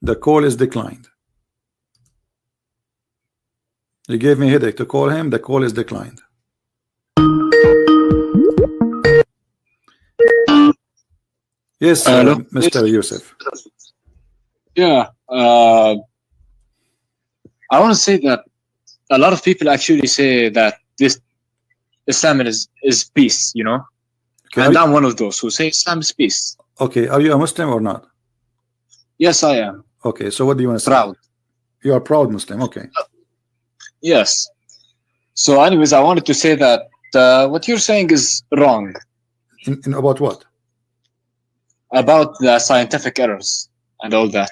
The call is declined. He gave me a headache to call him. The call is declined. Yes, Mr. Yousef. Yeah, I want to say that a lot of people actually say that this Islam is peace, you know, okay, and I'm one of those who say Islam is peace. Okay, are you a Muslim or not? Yes, I am. Okay, so what do you want to say? Proud. You are proud Muslim, okay. Yes. So anyways, I wanted to say that what you're saying is wrong. In about what? About the scientific errors and all that.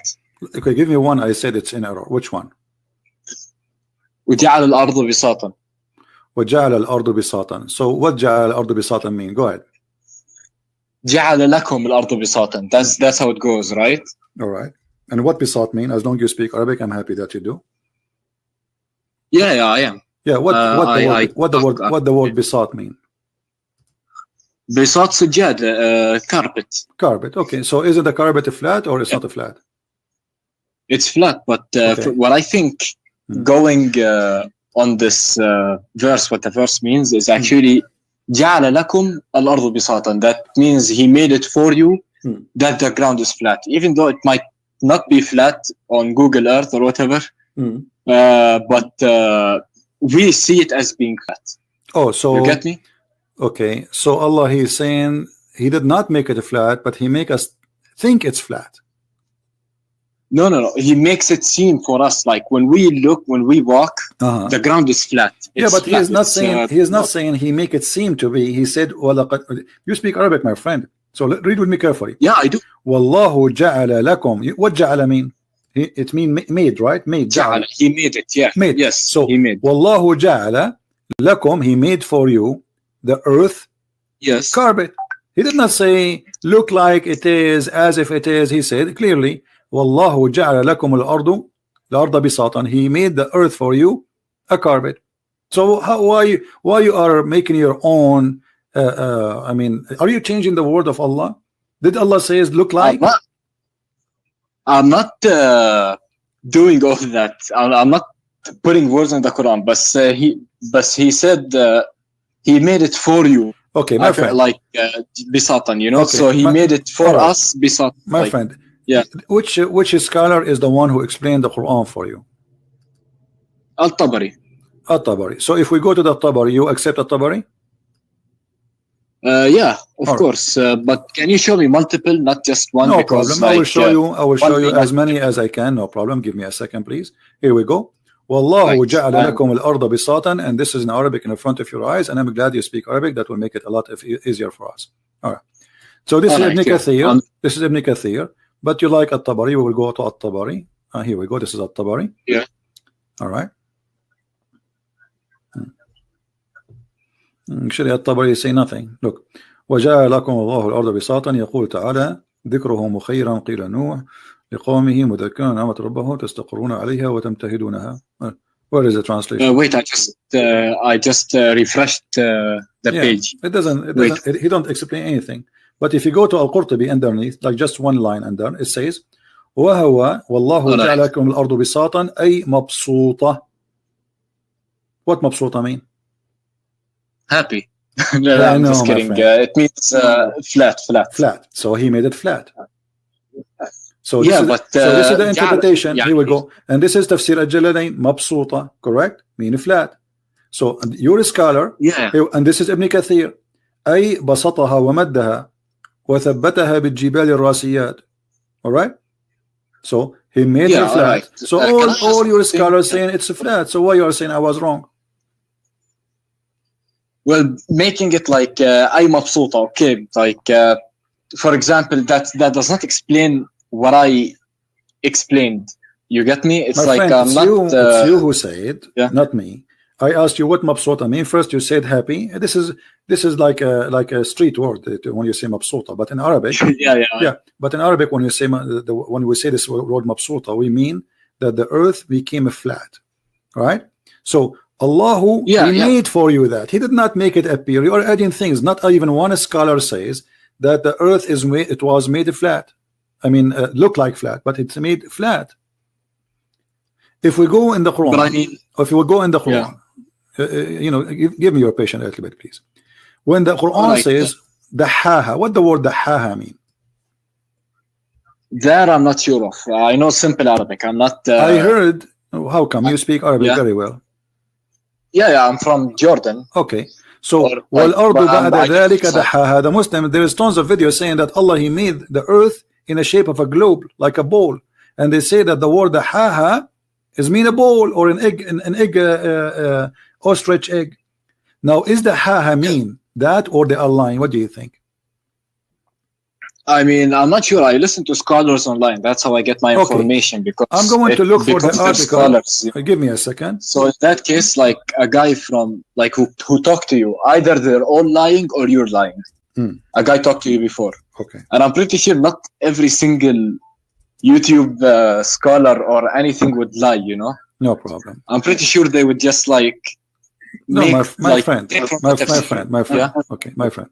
Okay, give me one. I said it's in error. Which one? وجعل الأرض بساطا. وجعل الأرض بساطا. So what جعل الأرض بساطا mean? Go ahead. جعل لكم الأرض بساطا. That's how it goes, right? All right. And what bisat mean? As long as you speak Arabic, I'm happy that you do. Yeah, I am. Yeah. What the word bisat mean? بساط سجاد, carpet. Carpet. Okay. So is it a carpet flat or it's not a flat? It's flat, but okay. What I think going on this verse, what the verse means is actually جعل لكم الأرض بساطا. That means he made it for you that the ground is flat, even though it might not be flat on Google Earth or whatever. But we see it as being flat. Oh, so you get me? Okay, so Allah, He's saying He did not make it flat, but He make us think it's flat. No. He makes it seem for us like when we walk, the ground is flat. Yeah, but He is not saying He is not saying He make it seem to be. He said, you speak Arabic, my friend. So read with me carefully. Yeah, I do. Wallahu ja'ala lakum. What ja'ala mean? It mean made, right? Made. Ja'ala. He made it. Yeah. Made. Yes. So he made. Wallahu ja'ala lakum. He made for you the earth. Yes. Carpet. He did not say look like it is, as if it is. He said clearly, Wallahu ja'ala lakum al-arda bisatan. He made the earth for you a carpet. So why you are making your own? I mean, are you changing the word of Allah? Did Allah say look like? I'm not doing all that. I'm not putting words in the Quran, but he said he made it for you. Okay, my friend. Like bisatan, you know. Okay, so he made it for us bisatan. My friend. Yeah. Which scholar is the one who explained the Quran for you? Al-Tabari. Al-Tabari. So if we go to the Tabari, you accept Al-Tabari? Yeah, of course. But can you show me multiple, not just one? No problem. I will show you as many as I can. No problem. Give me a second, please. Here we go. Wallahu ja'ala lakum al-arda bisatan, and this is in Arabic in front of your eyes. And I'm glad you speak Arabic. That will make it a lot easier for us. All right. So this is Ibn Kathir. This is Ibn Kathir. But you like At-Tabari? We will go to At-Tabari. Here we go. This is At-Tabari. Yeah. All right. Actually, At-Tabari say nothing. Look. وجعل لكم الله الأرض بساطا يقول تعالى ذكره مخيرا قيل نوح لقومه مذكرا نعمة ربه تستقرون عليها وتمتهدونها. Where is the translation? Wait, I just refreshed the page. It doesn't. He don't explain anything. But if you go to Al-Qurtubi underneath, like just one line under, it says وهو والله جعل لكم الأرض بساطا أي مبسوطة. What مبسوطة mean? Happy. No, I'm just kidding. It means flat. So he made it flat. So this is the interpretation. Here we go. And this is Tafsir al-Jalalain, mabsuta, correct? Meaning flat. So you're a scholar. Yeah. And this is Ibn Kathir. أي بسطها ومدها وثبتها بالجبال الراسيات. All right? So he made it flat. Right. So all your scholars saying it's flat. So why you are saying I was wrong? Well, making it like I mabsuta, okay, like for example, that does not explain what I explained. You get me? It's my like friend, it's you who say it, yeah. Not me. I asked you what mabsuta mean. First, you said happy. This is like a street word when you say mabsuta, but in Arabic, yeah. But in Arabic, when you say when we say this word mabsuta, we mean that the earth became flat, right? So Allah made for you that. He did not make it appear. You are adding things. Not even one scholar says that the earth was made flat. I mean, look like flat, but it's made flat. If we go in the Quran, But I mean, if we go in the Quran, you know, give me your patience a little bit, please. When the Quran says dahaha, what the word dahaha mean? that I'm not sure of. I know simple Arabic. I'm not. I heard. How come you speak Arabic very well? Yeah, I'm from Jordan. Okay. So وَالْأَرْضُ بَعْدَ ذَلِكَ دَحَاهَا. The Muslim, there is tons of videos saying that Allah, He made the earth in the shape of a globe, like a bowl, and they say that the word dahaha is mean a bowl or an egg, ostrich egg. Now, is the haha mean that, or they are lying? What do you think? I mean, I'm not sure. I listen to scholars online. That's how I get my information. Because I'm going to look for the article. Scholars. Give me a second. So in that case, like a guy from like who talked to you, either they're all lying or you're lying. A guy talked to you before. Okay. And I'm pretty sure not every single YouTube scholar or anything would lie. You know. No problem. I'm pretty sure they would just like. No, my friend. Yeah? Okay, my friend.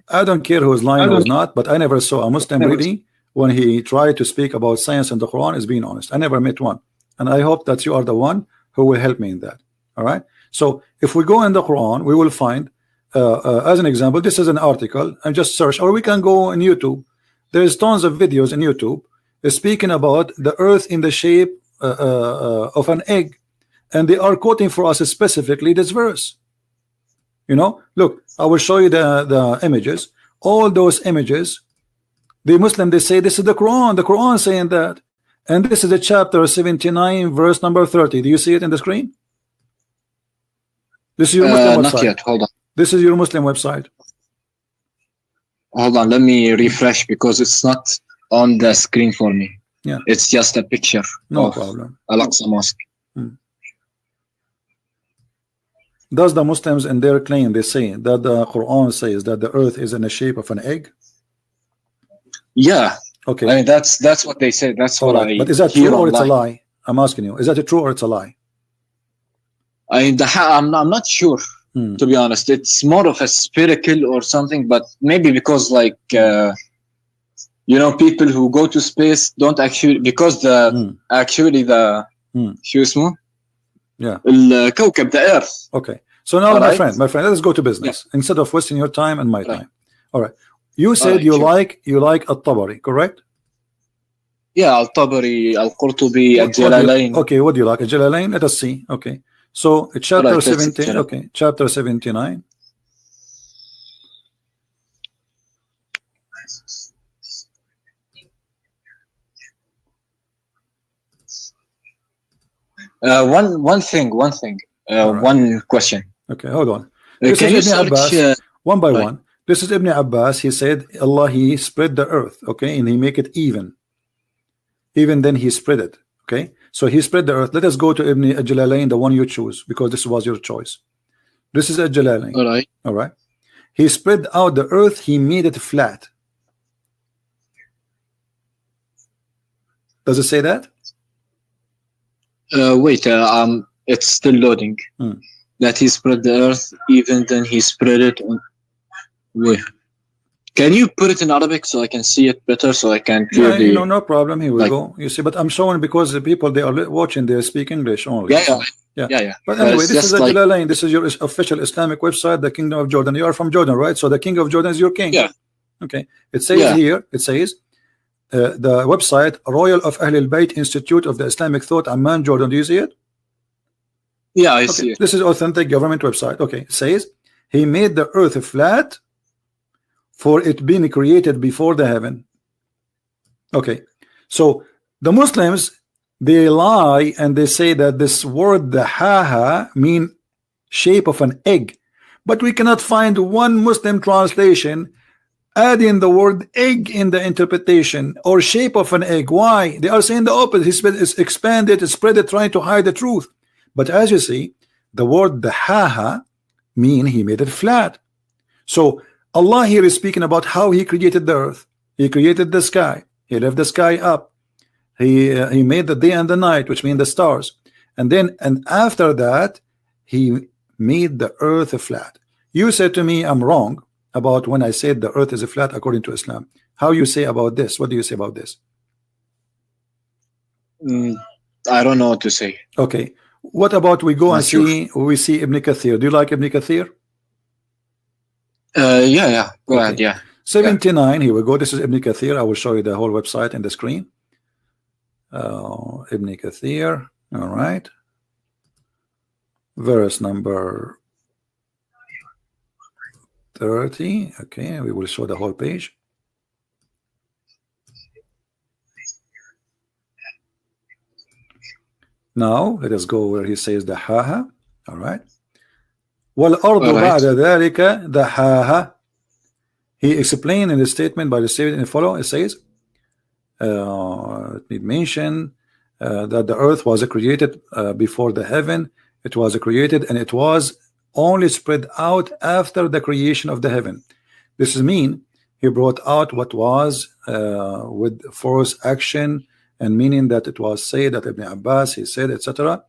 I don't care who's lying or not, but I never saw a Muslim really when he tried to speak about science and the Quran is being honest. I never met one, and I hope that you are the one who will help me in that. All right. So if we go in the Quran, we will find, as an example, this is an article. I just search, or we can go on YouTube. There's tons of videos in YouTube speaking about the Earth in the shape of an egg, and they are quoting for us specifically this verse. You know, look, I will show you the images. All those images, the Muslim, they say this is the Quran saying that, and this is the chapter 79 verse number 30. Do you see it in the screen? This is your Muslim website. Not yet. Hold on. This is your Muslim website. Hold on, let me refresh because it's not on the screen for me. Yeah, it's just a picture. No problem. Al-Aqsa Mosque. Does the Muslims in their claim, they say that the Quran says that the earth is in the shape of an egg? Yeah. Okay. I mean, that's what they say. That's what I. But is that true or it's a lie? I'm asking you. Is that true or it's a lie? I'm not sure. To be honest, it's more of a spherical or something. But maybe because like you know, people who go to space don't actually because the actually the شو اسمه? Yeah. الكوكب, the earth. Okay. So now, my friend, let's go to business instead of wasting your time and my time. All right. You said you like Al-Tabari, correct? Yeah, Al-Tabari, Al-Qurtubi, Al-Jalalain. Okay, what do you like? Al-Jalalain? Let us see. Okay. So chapter 17. Okay, chapter 79. One thing. Right. One question. Okay, hold on. This is Ibn Abbas, one by one. This is Ibn Abbas. He said Allah, He spread the earth, okay, and He make it even. Even then He spread it. Okay, so He spread the earth. Let us go to Ibn Jalalain, the one you choose, because this was your choice. This is Jalalain. All right. He spread out the earth. He made it flat. Does it say that? Wait, it's still loading. That He spread the earth, even then He spread it. Wait. Can you put it in Arabic so I can see it better, so I can clearly... Yeah, no problem. Here we go. You see, but I'm showing because the people they are watching, they speak English only. Yeah. But anyway, this is Jalalain. This is your official Islamic website, the Kingdom of Jordan. You are from Jordan, right? So the King of Jordan is your king. Yeah. Okay. It says here, it says, the website Royal of Ahl al-Bayt Institute of the Islamic Thought, Amman, Jordan. Do you see it? Yeah, I see it. This is authentic government website. Okay. It says He made the earth flat for it being created before the heaven. Okay. So the Muslims, they lie and they say that this word the haha mean shape of an egg, but we cannot find one Muslim translation adding the word egg in the interpretation or shape of an egg. Why? They are saying the opposite. It's expanded, it's spread it, trying to hide the truth. But as you see, the word the haha mean He made it flat. So Allah here is speaking about how He created the earth. He created the sky. He left the sky up. He made the day and the night, which mean the stars. And after that, He made the earth flat. You said to me I'm wrong about when I said the earth is flat according to Islam. How you say about this? What do you say about this? I don't know what to say. Okay, what about we go and see Ibn Kathir? Do you like Ibn Kathir? Yeah, go ahead. Yeah, 79. Here we go. This is Ibn Kathir. I will show you the whole website in the screen. Ibn Kathir. All right, verse number 30. Okay, we will show the whole page. Now let us go where he says دحاها. All right. والأرض بعد ذلك دحاها. He explained in the statement by the statement in the follow. It says, let me mention that the earth was created before the heaven. It was created and it was only spread out after the creation of the heaven. This is mean he brought out what was with force action, and meaning that it was said that Ibn Abbas he said, etc.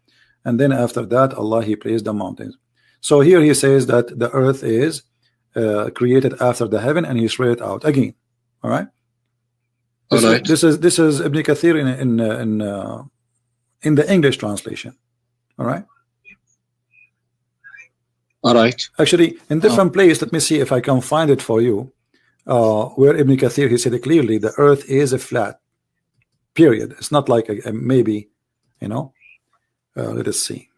And then after that Allah he placed the mountains. So here he says that the earth is created after the heaven and he spread it out again. All right. This is Ibn Kathir in the English translation. All right. All right. Actually, in different place, let me see if I can find it for you. Where Ibn Kathir he said clearly the earth is a flat. Period. It's not like a maybe, you know. Let us see.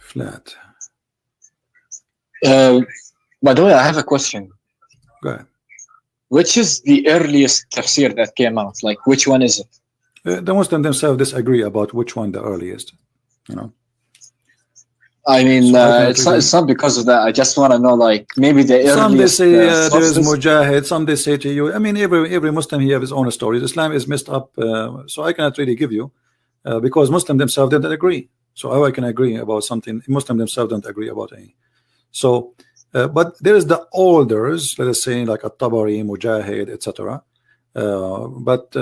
Flat. By the way, I have a question. Go ahead. Which is the earliest tafsir that came out? Like, which one is it? The Muslims themselves disagree about which one the earliest. You know. I mean, it's not because of that. I just want to know, like, maybe the earliest. Some they say there is Mujahid. Some they say to you. I mean, every Muslim he have his own stories. Islam is messed up, so I cannot really give you because Muslims themselves didn't agree. So how I can agree about something Muslims themselves don't agree about any. So, but there is the olders. Let us say like At-Tabari, Mujahid, etc. But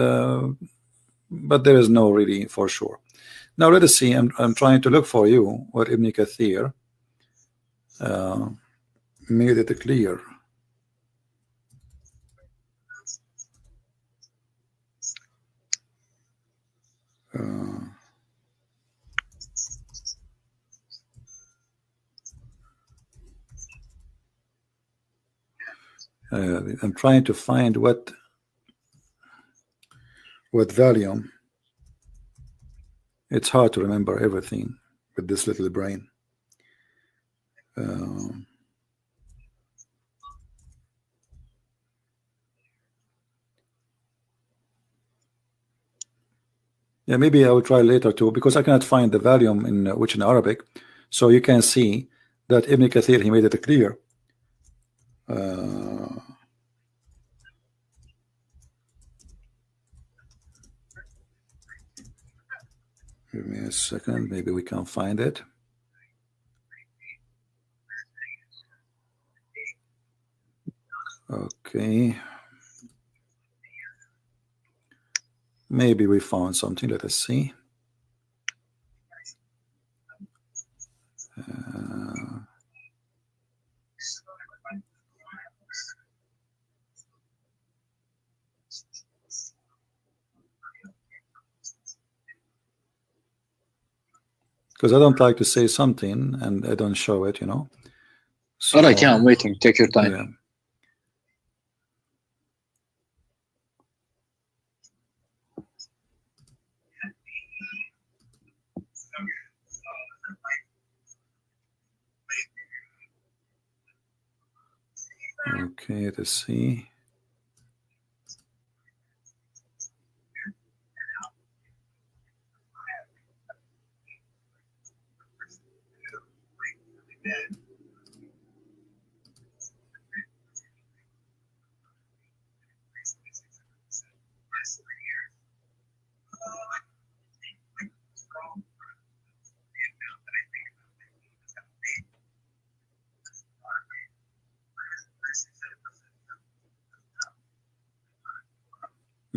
there is no really for sure. Now let us see. I'm trying to look for you what Ibn Kathir made it clear. I'm trying to find what volume. It's hard to remember everything with this little brain. Yeah, maybe I will try later too, because I cannot find the volume in in Arabic. So you can see that Ibn Kathir he made it clear. Give me a second, maybe we can find it. Okay. Maybe we found something. Let us see. Because I don't like to say something and I don't show it, you know. So, all right, yeah, I'm waiting. Take your time. Yeah. Okay, let's see.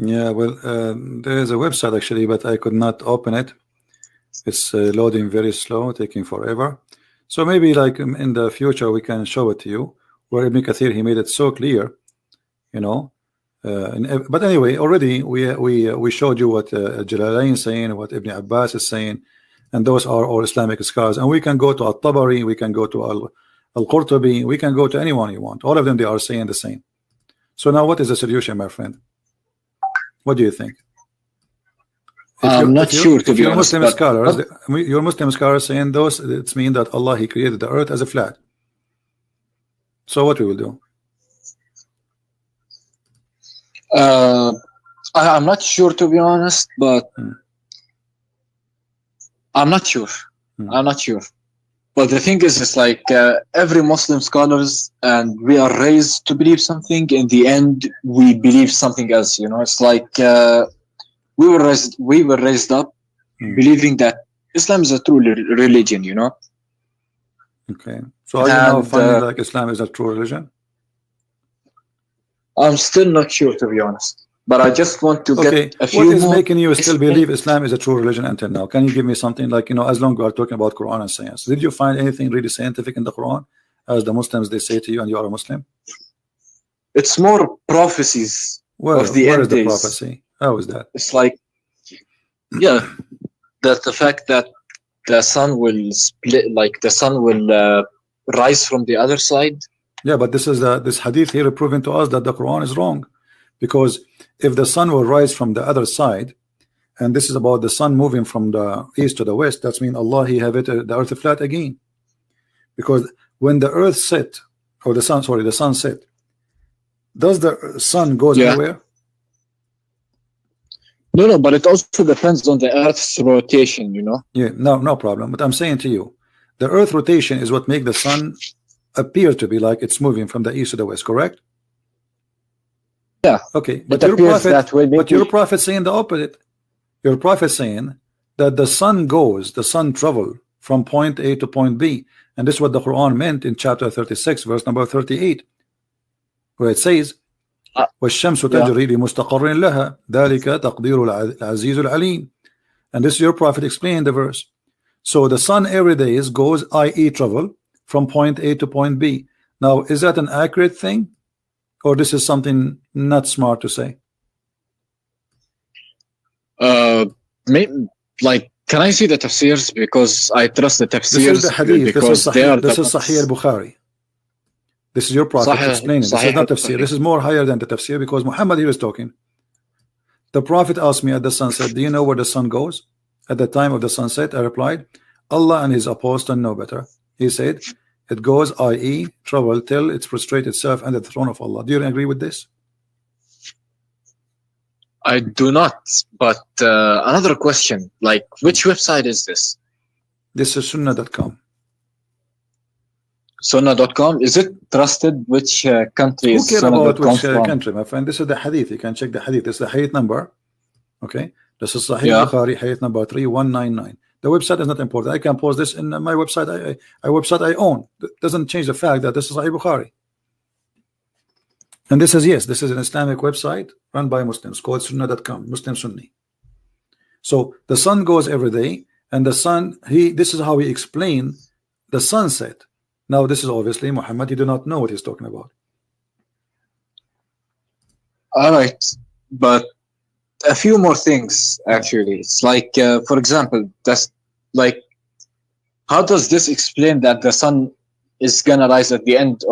Yeah, well, there is a website actually, but I could not open it. It's loading very slow, taking forever. So maybe like in the future we can show it to you, where Ibn Kathir he made it so clear, you know, But anyway, already we showed you what Jalalain is saying, what Ibn Abbas is saying, and those are all Islamic scholars. And we can go to Al-Tabari, we can go to Al-Qurtubi, we can go to anyone you want. All of them, they are saying the same. So now what is the solution, my friend? What do you think? I'm not sure, to be honest. Muslim scholars, your Muslim scholars saying those, it's mean that Allah, He created the earth as a flat. So what we will do? I'm not sure, to be honest, but I'm not sure. I'm not sure. But the thing is, it's like every Muslim scholars, and we are raised to believe something. In the end, we believe something else. You know, it's like we were raised up believing that Islam is a true religion. You know. Okay. So are you now finding like Islam is a true religion? I'm still not sure, to be honest. But I just want to get a few more. What is making you still believe Islam is a true religion until now? Can you give me something like, you know, as long as we are talking about Quran and science, did you find anything really scientific in the Quran, as the Muslims they say to you, and you are a Muslim? It's more prophecies of the end days. Where is the prophecy? How is that? It's like, yeah, that the fact that the sun will split, like the sun will rise from the other side. Yeah, but this is this hadith here proving to us that the Quran is wrong, because if the sun will rise from the other side, and this is about the sun moving from the east to the west, that's mean Allah He have it the earth flat again, because when the earth set, or the sun, sorry, the sun set, does the sun goes anywhere? No, but it also depends on the earth's rotation, you know. Yeah, no problem. But I'm saying to you, the earth rotation is what make the sun appear to be like it's moving from the east to the west, correct? Yeah. Okay, but your prophet saying the opposite. Your prophet saying that the sun travel from point A to point B, and this is what the Quran meant in chapter 36, verse number 38, where it says, وَالشَّمْسُ تَجْرِي لِمُسْتَقَرٍ لَهَا ذَلِكَ تَقْدِيرُ الْعَزِيزُ الْعَلِيمُ. And this is your prophet explaining the verse. So the sun every day goes, i.e. travel from point A to point B. Now, is that an accurate thing, or this is something not smart to say? Maybe, like, can I see the tafsirs, because I trust the tafsirs? This is the hadith. This is Sahih al-Bukhari. This is your prophet explaining. This is not tafsir. This is more higher than the tafsir, because Muhammad here is talking. The prophet asked me at the sunset, do you know where the sun goes? At the time of the sunset, I replied, Allah and his apostle know better. He said, it goes, i.e. travel till it prostrates itself under the throne of Allah. Do you agree with this? I do not. But another question, like, which website is this? This is sunnah.com. Sunnah.com, is it trusted? Which country is Who cares about which country, my friend? This is the hadith. You can check the hadith. This is the hadith number. Okay, this is Sahih Bukhari, hadith number 3199. The website is not important. I can post this in my website. I own. It doesn't change the fact that this is Sahih Bukhari. And this is, yes, this is an Islamic website run by Muslims called Sunnah.com, Muslim Sunni. So the sun goes every day, and the sun, this is how he explained the sunset. Now, this is obviously Muhammad. He do not know what he's talking about. All right, but a few more things actually. It's like, for example, that's like, how does this explain that the sun is gonna rise at the end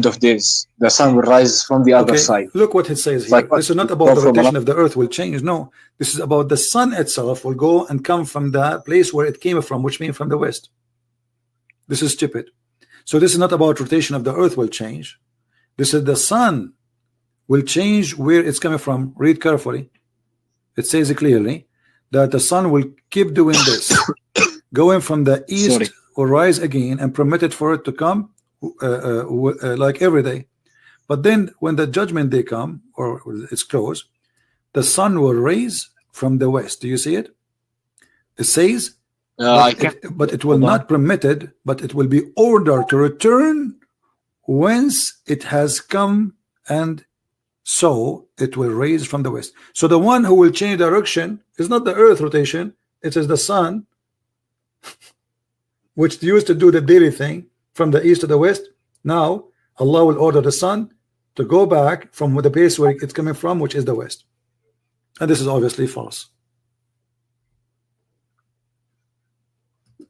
of days? The sun will rise from the other side. Look what it says here. Like, this is not about the rotation of the earth will change. No, this is about the sun itself will go and come from the place where it came from, which means from the west. This is stupid. So this is not about rotation of the earth will change. This is the sun will change where it's coming from. Read carefully. It says clearly that the sun will keep doing this, going from the east will rise again and permit it for it to come like every day. But then when the judgment day come, or it's close, the sun will rise from the west. Do you see it? It says, but it will not permitted, but it will be ordered to return whence it has come, and so it will rise from the west. So the one who will change direction is not the earth rotation, it is the sun, which used to do the daily thing from the east to the west. Now Allah will order the sun to go back from the place where it's coming from, which is the west. And this is obviously false.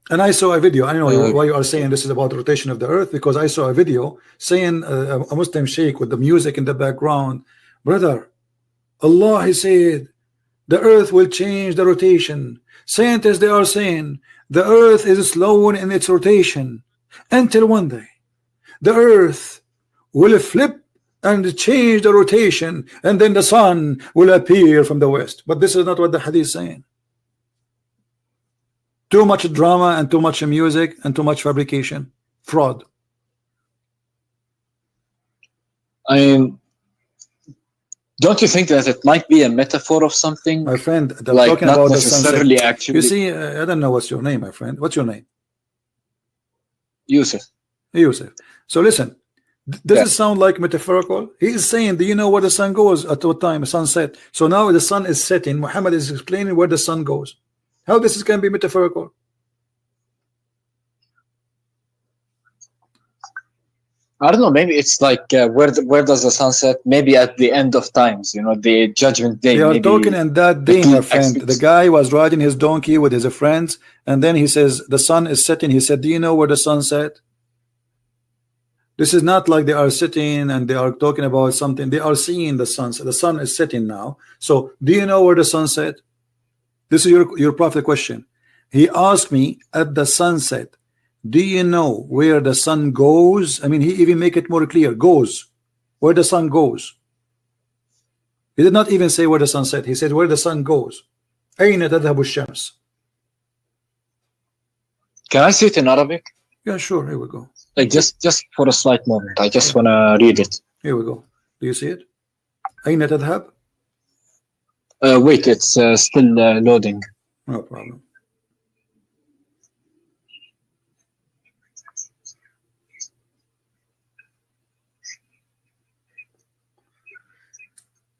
And I saw a video. I don't know why you are saying this is about the rotation of the earth, because I saw a video saying a Muslim sheikh with the music in the background, brother, Allah, he said the earth will change the rotation. Scientists, they are saying the earth is slowing in its rotation until one day the earth will flip and change the rotation, and then the sun will appear from the west. But this is not what the hadith is saying. Too much drama and too much music and too much fabrication, fraud. I mean, don't you think that it might be a metaphor of something? My friend, like talking not about necessarily the actually. You see, I don't know what's your name, my friend. What's your name? Yousef. Yousef. So listen, does it sound like metaphorical? He is saying, do you know where the sun goes at what time? Sunset. So now the sun is setting. Muhammad is explaining where the sun goes. How this can be metaphorical? I don't know. Maybe it's like where does the sun set? Maybe at the end of times, you know, the judgment day. They are talking in that day, my friend. The guy was riding his donkey with his friends, and then he says the sun is setting. He said, "Do you know where the sun set?" This is not like they are sitting and they are talking about something. They are seeing the sunset. The sun is setting now. So, do you know where the sun set? This is your prophet question. He asked me at the sunset, do you know where the sun goes? I mean, he even make it more clear. Goes. Where the sun goes. He did not even say where the sun set. He said where the sun goes. أين تذهب الشمس? Can I see it in Arabic? Yeah, sure. Here we go. Like just for a slight moment. I just want to read it. Here we go. Do you see it? أين تذهب? Wait, it's still loading. No problem.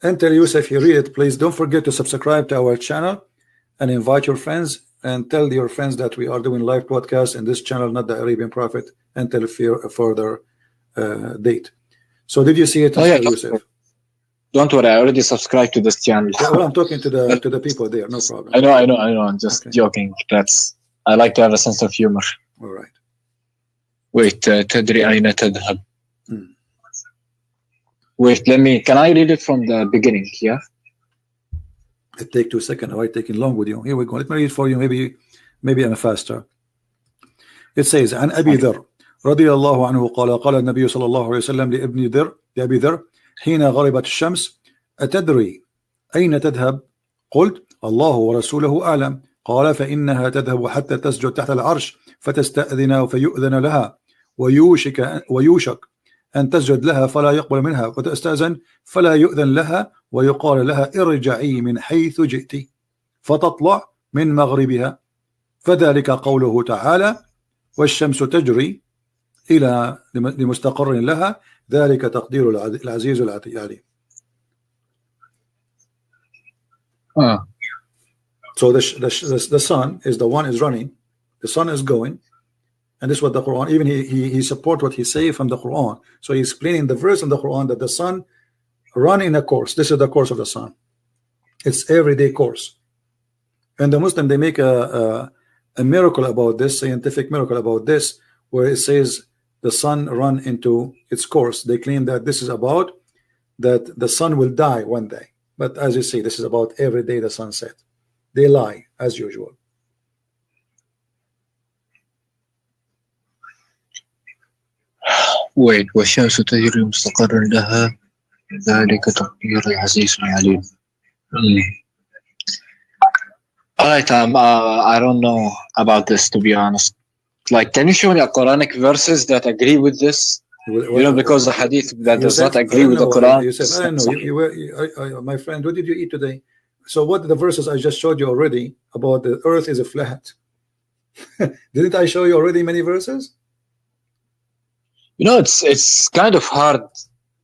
Until Yousef, you read it, please don't forget to subscribe to our channel and invite your friends and tell your friends that we are doing live broadcast in this channel, not the Arabian Prophet, until a further date. So did you see it, Yousef? Don't worry, I already subscribed to this channel. Yeah, well, I'm talking to the people there, no problem. I know. I'm just joking. I like to have a sense of humor. All right. Wait, تدري أين تذهب? Wait, can I read it from the beginning? Yeah. It take 2 seconds. Why taking long with you? Here we go. Let me read it for you. Maybe I'm faster. It says, عن أبي ذر رضي الله عنه قال النبي صلى الله عليه وسلم لأبي ذر حين غربت الشمس أتدري أين تذهب؟ قلت الله ورسوله أعلم. قال فإنها تذهب حتى تسجد تحت العرش فتستأذن فيؤذن لها ويوشك أن تسجد لها فلا يقبل منها وتستأذن فلا يؤذن لها ويقال لها ارجعي من حيث جئت فتطلع من مغربها فذلك قوله تعالى والشمس تجري إلى لمستقر لها ذلك تقدير العزيز العليم. So the sun is the one is running, the sun is going, and this is what the Quran, even he support what he say from the Quran. So he's explaining the verse in the Quran that the sun run in a course. This is the course of the sun. It's everyday course. And the Muslim, they make a miracle about this, scientific miracle about this, where it says the sun run into its course. They claim that this is about that the sun will die one day. But as you see, this is about every day the sunset. They lie as usual. Wait, والشمس تجري مستقرا لها ذلك تقدير العزيز العليم. Alright, I don't know about this, to be honest. Like, can you show me a Quranic verses that agree with this? You know, because the hadith that does not agree with the Quran. Yousef, I don't know. My friend, what did you eat today? So what the verses I just showed you already about the earth is a flat. Didn't I show you already many verses? You know, it's kind of hard,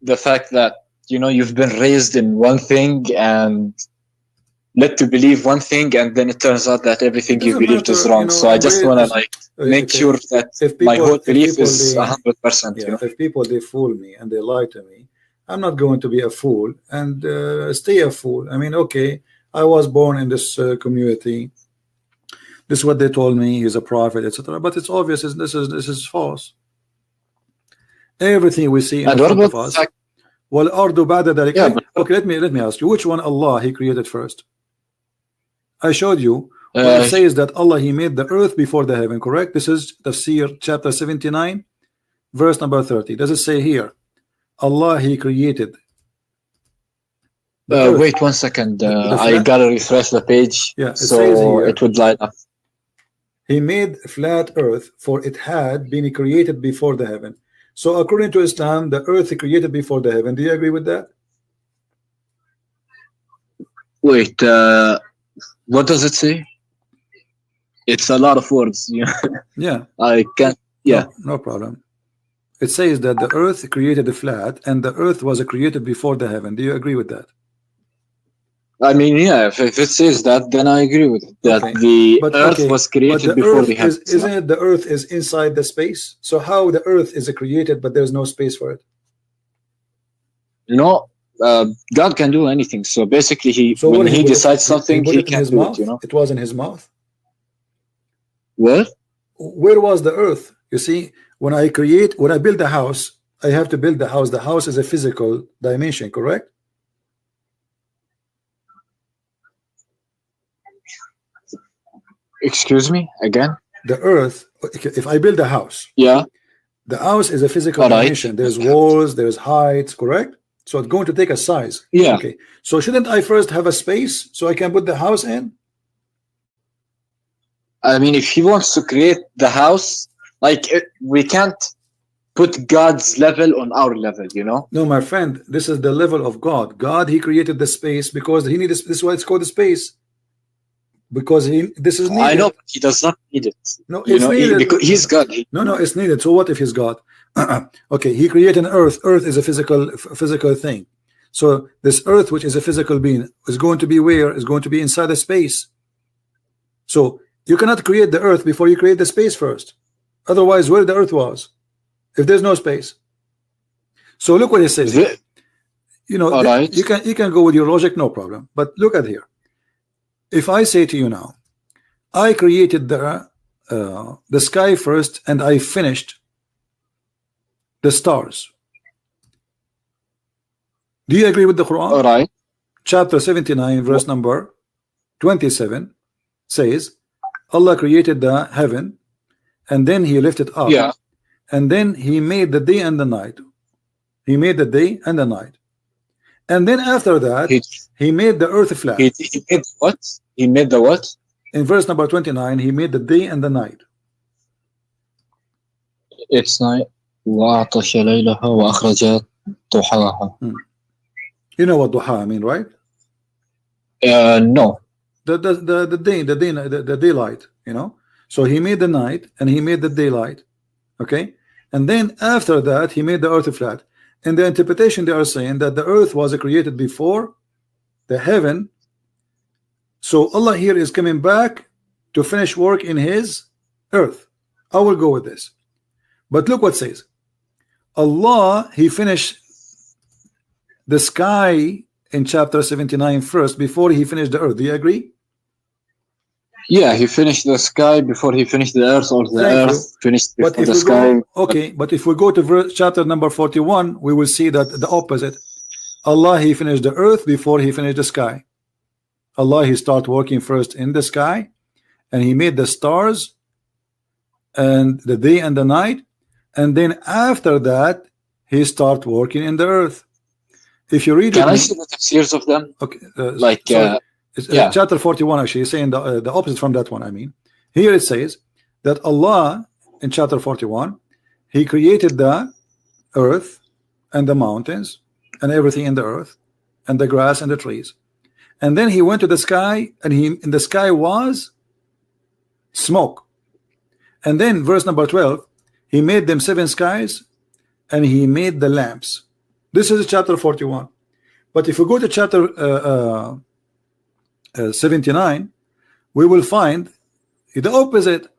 the fact that, you know, you've been raised in one thing and led to believe one thing, and then it turns out that everything you believed is wrong. You know, so I just want to like make sure that my whole belief is 100%. Yeah, if people they fool me and they lie to me, I'm not going to be a fool and stay a fool. I mean, okay, I was born in this community. This is what they told me. He's a prophet, etc. But it's obvious this is false. Everything we see in front of us. Well, ardu ba'da dhalik. Yeah, okay, let me ask you, which one Allah He created first? I showed you. It says that Allah He made the earth before the heaven. Correct? This is Tafsir chapter 79, verse number 30. Does it say here? Allah He created. Wait 1 second. I gotta refresh the page. Yeah, so it would line up. He made flat earth, for it had been created before the heaven. So according to Islam, the earth is created before the heaven. Do you agree with that? Wait, what does it say? It's a lot of words. Yeah. I can't. Yeah. No problem. It says that the earth created the flat, and the earth was created before the heaven. Do you agree with that? I mean, yeah, if it says that, then I agree with it. That the earth was created before the heavens. Isn't it the earth is inside the space? So how the earth is created, but there's no space for it? No, God can do anything. So basically, when he decides something, he can do it. It was in his mouth. What? Where was the earth? You see, when I build a house, I have to build the house. The house is a physical dimension, correct? Excuse me again? The earth, if I build a house, yeah, the house is a physical dimension. There's walls, there's heights, correct? So it's going to take a size. Yeah. Okay. So shouldn't I first have a space so I can put the house in? I mean, if he wants to create the house, we can't put God's level on our level, No, my friend, this is the level of God. God, He created the space because He needs. This is why it's called the space. Because this is needed. I know, but He does not need it. No, it's needed. Because He's God. No, it's needed. So what if He's God? Okay, He created an earth. Earth is a physical thing. So this earth, which is a physical being, is going to be where? Is going to be inside a space. So you cannot create the earth before you create the space first. Otherwise, where the earth was, if there's no space. So look what it says. Right. You can go with your logic, no problem. But look at here. If I say to you now, I created the sky first and I finished the stars. Do you agree with the Quran? All right. Chapter 79, verse number 27 says, Allah created the heaven and then He lifted up. Yeah. And then He made the day and the night. He made the day and the night. And then after that, He made the earth flat. He made what? He made the what? In verse number 29, He made the day and the night. It's night. وَأَعْطَشَ لَيْلَهَا وَأَخْرَجَتْ ضُحَاهَا. You know what duha I mean, right? No. The daylight, So He made the night and He made the daylight. Okay? And then after that, He made the earth flat. In the interpretation, they are saying that the earth was created before the heaven. So Allah here is coming back to finish work in His earth. I will go with this. But look what it says. Allah, He finished the sky in chapter 79 first before He finished the earth. Do you agree? Yeah, He finished the sky before He finished the earth, or the earth finished before the sky. Okay, but if we go to chapter number 41, we will see that the opposite. Allah, He finished the earth before He finished the sky. Allah, He started working first in the sky, and He made the stars and the day and the night, and then after that He started working in the earth. If you read Can I see the tafsirs of them? Okay, chapter 41 actually is saying the opposite from that one. I mean, here it says that Allah in chapter 41, He created the earth and the mountains and everything in the earth and the grass and the trees, and then He went to the sky, and in the sky was smoke. And then verse number 12, He made them 7 skies and He made the lamps. This is chapter 41. But if we go to chapter 79, we will find the opposite.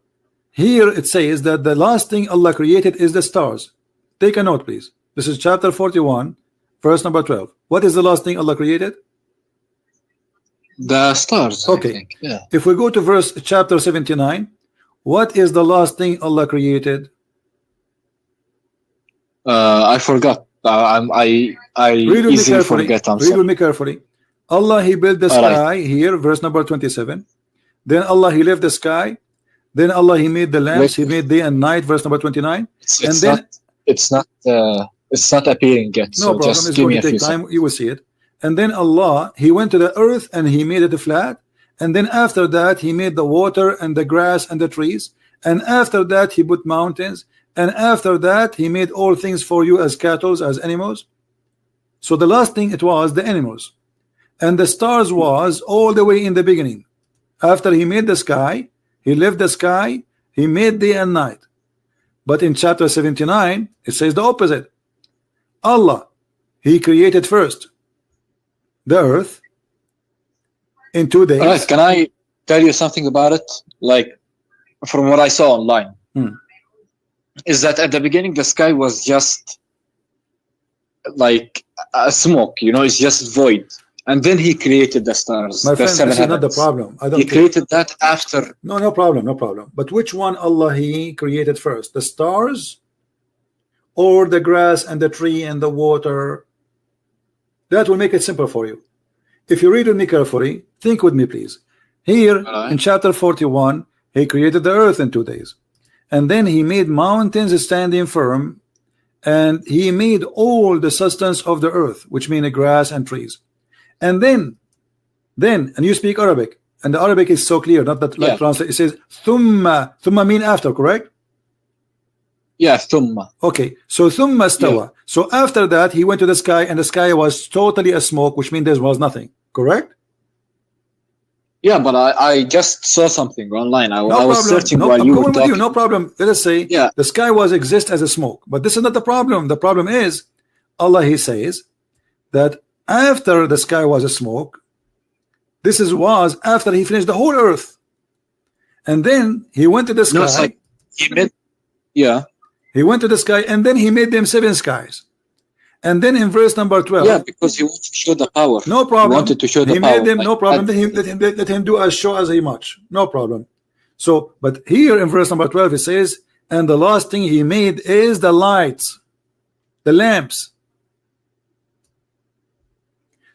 Here it says that the last thing Allah created is the stars. Take a note, please. This is chapter 41 Verse number 12. What is the last thing Allah created? The stars. Okay. I think. Yeah. If we go to verse chapter 79, what is the last thing Allah created? I forgot. I easily forget. Read with me carefully. Allah, He built the sky here, verse number 27. Then Allah, He left the sky. Then Allah, He made the lamps. He made day and night, verse number 29. It's not appearing yet. No problem. Just it's give going me to take time. You will see it. And then Allah, He went to the earth and He made it flat. And then after that, He made the water and the grass and the trees. And after that, He put mountains. And after that, He made all things for you as cattle, as animals. So the last thing it was the animals. And the stars was all the way in the beginning. After He made the sky, He left the sky, He made day and night. But in chapter 79, it says the opposite. Allah, He created first the earth in 2 days. All right, can I tell you something about it? Like, from what I saw online, is that at the beginning the sky was just like a smoke, you know, it's just void. And then He created the stars. My friend, this is not the problem. He created that after. No problem, no problem. But which one Allah He created first? The stars or the grass and the tree and the water? That will make it simple for you. If you read with me carefully, think with me please. Here in chapter 41, He created the earth in 2 days. And then He made mountains standing firm. And He made all the substance of the earth, which mean the grass and trees. And then, and you speak Arabic, and the Arabic is so clear, not that like translate. It says thumma mean after, correct? Yeah, thumma. Okay, so thumma stawa. Yeah. So after that, He went to the sky, and the sky was totally a smoke, which means there was nothing, correct? Yeah, but I just saw something online. I was searching while you were talking. No problem. Let us say the sky was exist as a smoke, but this is not the problem. The problem is Allah, He says that after the sky was a smoke, this was after He finished the whole earth, and then He went to the sky. No, it's like He went to the sky, and then He made them 7 skies. And then in verse number 12, yeah, because He wanted to show the power. No problem. He wanted to show the He power. made them, no problem. Let him do as show as He much. No problem. So, but here in verse number 12 it says, and the last thing He made is the lights, the lamps.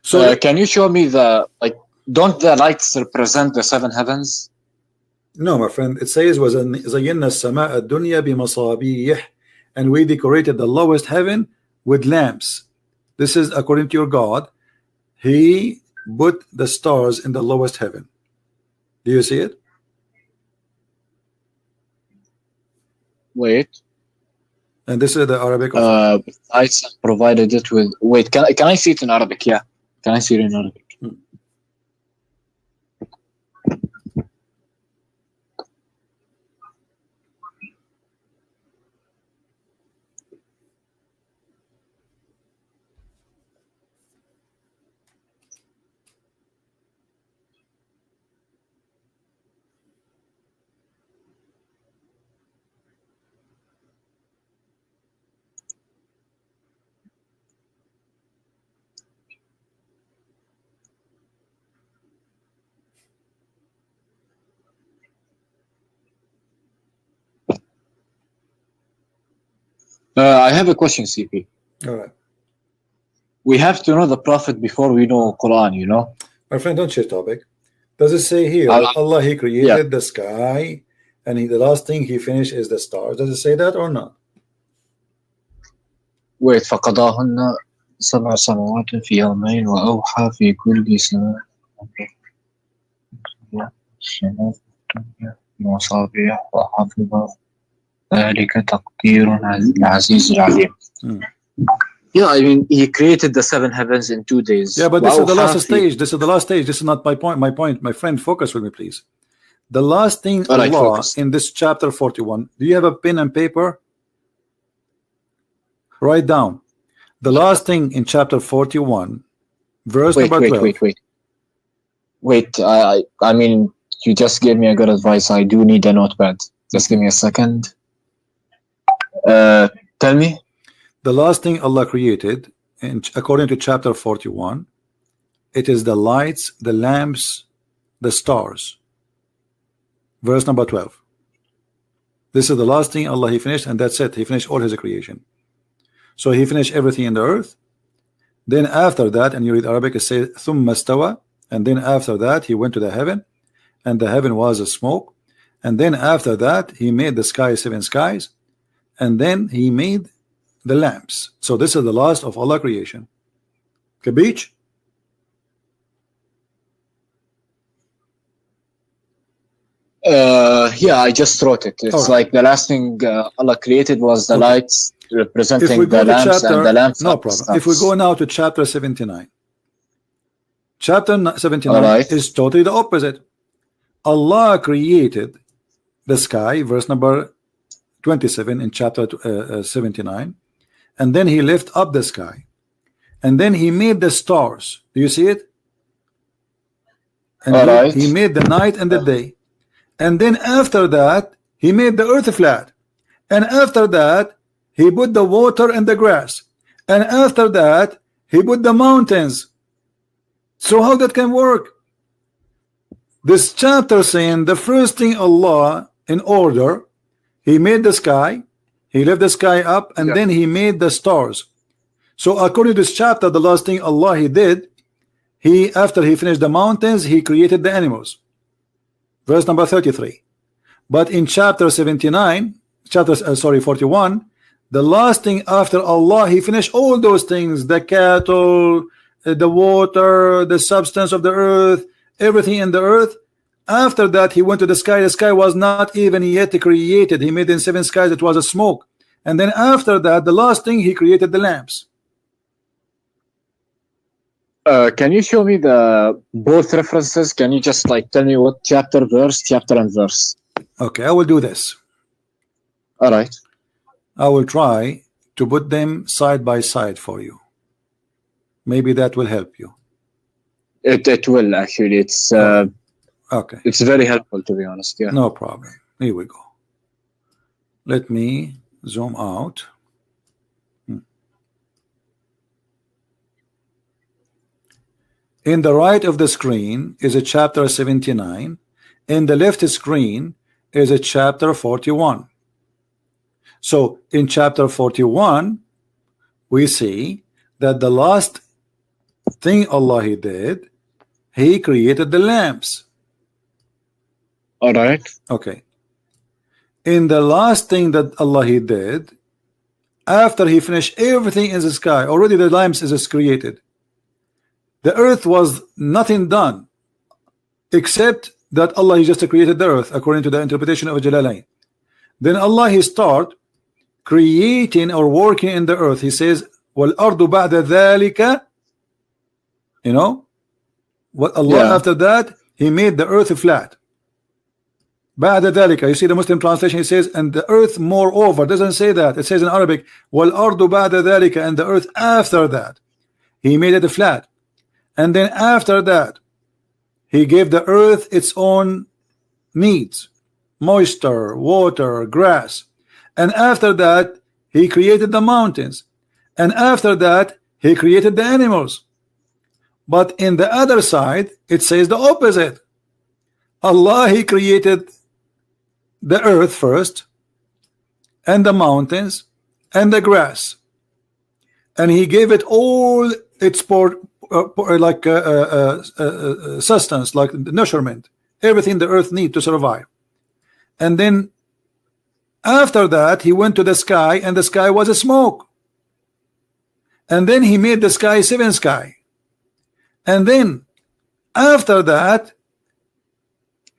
So can you show me don't the lights represent the 7 heavens? No, my friend. It says was زَيَّنَّا السَّمَاءَ الدُّنْيَا بِمَصَابِيحٍ, and we decorated the lowest heaven with lamps. This is according to your God. He put the stars in the lowest heaven. Do you see it? Wait. And this is the Arabic. I provided it with. Wait, can I see it in Arabic? Yeah, can I see it in Arabic? I have a question, CP. All right. We have to know the Prophet before we know Quran, you know? My friend, don't change topic. Does it say here, Allah, He created the sky, and the last thing He finished is the stars? Does it say that or not? Wait, فَقَضَاهُنَّ سَبْعَ سَمَوَاتٍ فِي يَوْمَيْنِ وَأَوْحَى فِي كُلِّ سَمَاءٍ مَصَابِيحَ وَحَفِظَ ذَلِكَ تَقْدِيرٌ الْعَزِيزِ الْعَلِيمِ. Yeah, I mean, He created the 7 heavens in 2 days. Yeah, but this is the last stage. This is the last stage. This is not my point. My friend, focus with me, please. The last thing Allah in this chapter 41. Do you have a pen and paper? Write down. The last thing in chapter 41, verse number 12. Wait. I mean, you just gave me a good advice. I do need a notepad. Just give me a second. Tell me. The last thing Allah created according to chapter 41, it is the lights, the lamps, the stars. Verse number 12. This is the last thing Allah He finished, and that's it. He finished all His creation. So He finished everything in the earth. Then after that, and you read Arabic, it says ثُمَّ اسْتَوَى, and then after that He went to the heaven, and the heaven was a smoke. And then after that He made the sky 7 skies, and then He made the lamps. So this is the last of Allah creation. Kabich? Yeah, I just wrote it. It's like the last thing Allah created was the lights representing the lamps, and the lamps. No problem. If we go now to chapter 79, chapter 79 is totally the opposite. Allah created the sky, verse number 27 in chapter 79, and then He lifted up the sky, and then He made the stars. Do you see it? And he made the night and the day. And then after that He made the earth flat, and after that He put the water and the grass, and after that He put the mountains. So how that can work? This chapter saying the first thing Allah in order, He made the sky, He left the sky up, and then He made the stars. So according to this chapter, the last thing Allah He did, He, after He finished the mountains, He created the animals. Verse number 33. But in chapter 79, 41, the last thing after Allah He finished all those things, the cattle, the water, the substance of the earth, everything in the earth. After that He went to the sky. The sky was not even yet created. He made in 7 skies. It was a smoke. And then after that, the last thing He created the lamps. Can you show me the both references? Can you just like tell me what chapter and verse? Okay, I will do this. All right. I will try to put them side by side for you. Maybe that will help you. It will actually. It's okay. It's very helpful, to be honest. Yeah. No problem. Here we go. Let me zoom out. In the right of the screen is a chapter 79. In the left screen is a chapter 41. So in chapter 41 we see that the last thing Allah He did, He created the lamps. All right. Okay. In the last thing that Allah He did, after He finished everything in the sky, already the lamps is created. The earth was nothing done except that Allah He just created the earth according to the interpretation of Jalalain. Then Allah He start creating or working in the earth. He says, وَالْأَرْضُ بَعْدَ ذَلِكَ. You know what Allah after that He made the earth flat. بَعْدَ ذَلِكَ. You see the Muslim translation, He says, and the earth moreover. Doesn't say that. It says in Arabic, وَالْأَرْضُ بَعْدَ ذَلِكَ, and the earth after that He made it flat. And then after that He gave the earth its own needs, moisture, water, grass. And after that He created the mountains, and after that He created the animals. But in the other side it says the opposite. Allah He created the earth first, and the mountains, and the grass, and He gave it all its sustenance, like nourishment, everything the earth need to survive. And then after that He went to the sky, and the sky was a smoke. And then He made the sky 7 skies. And then after that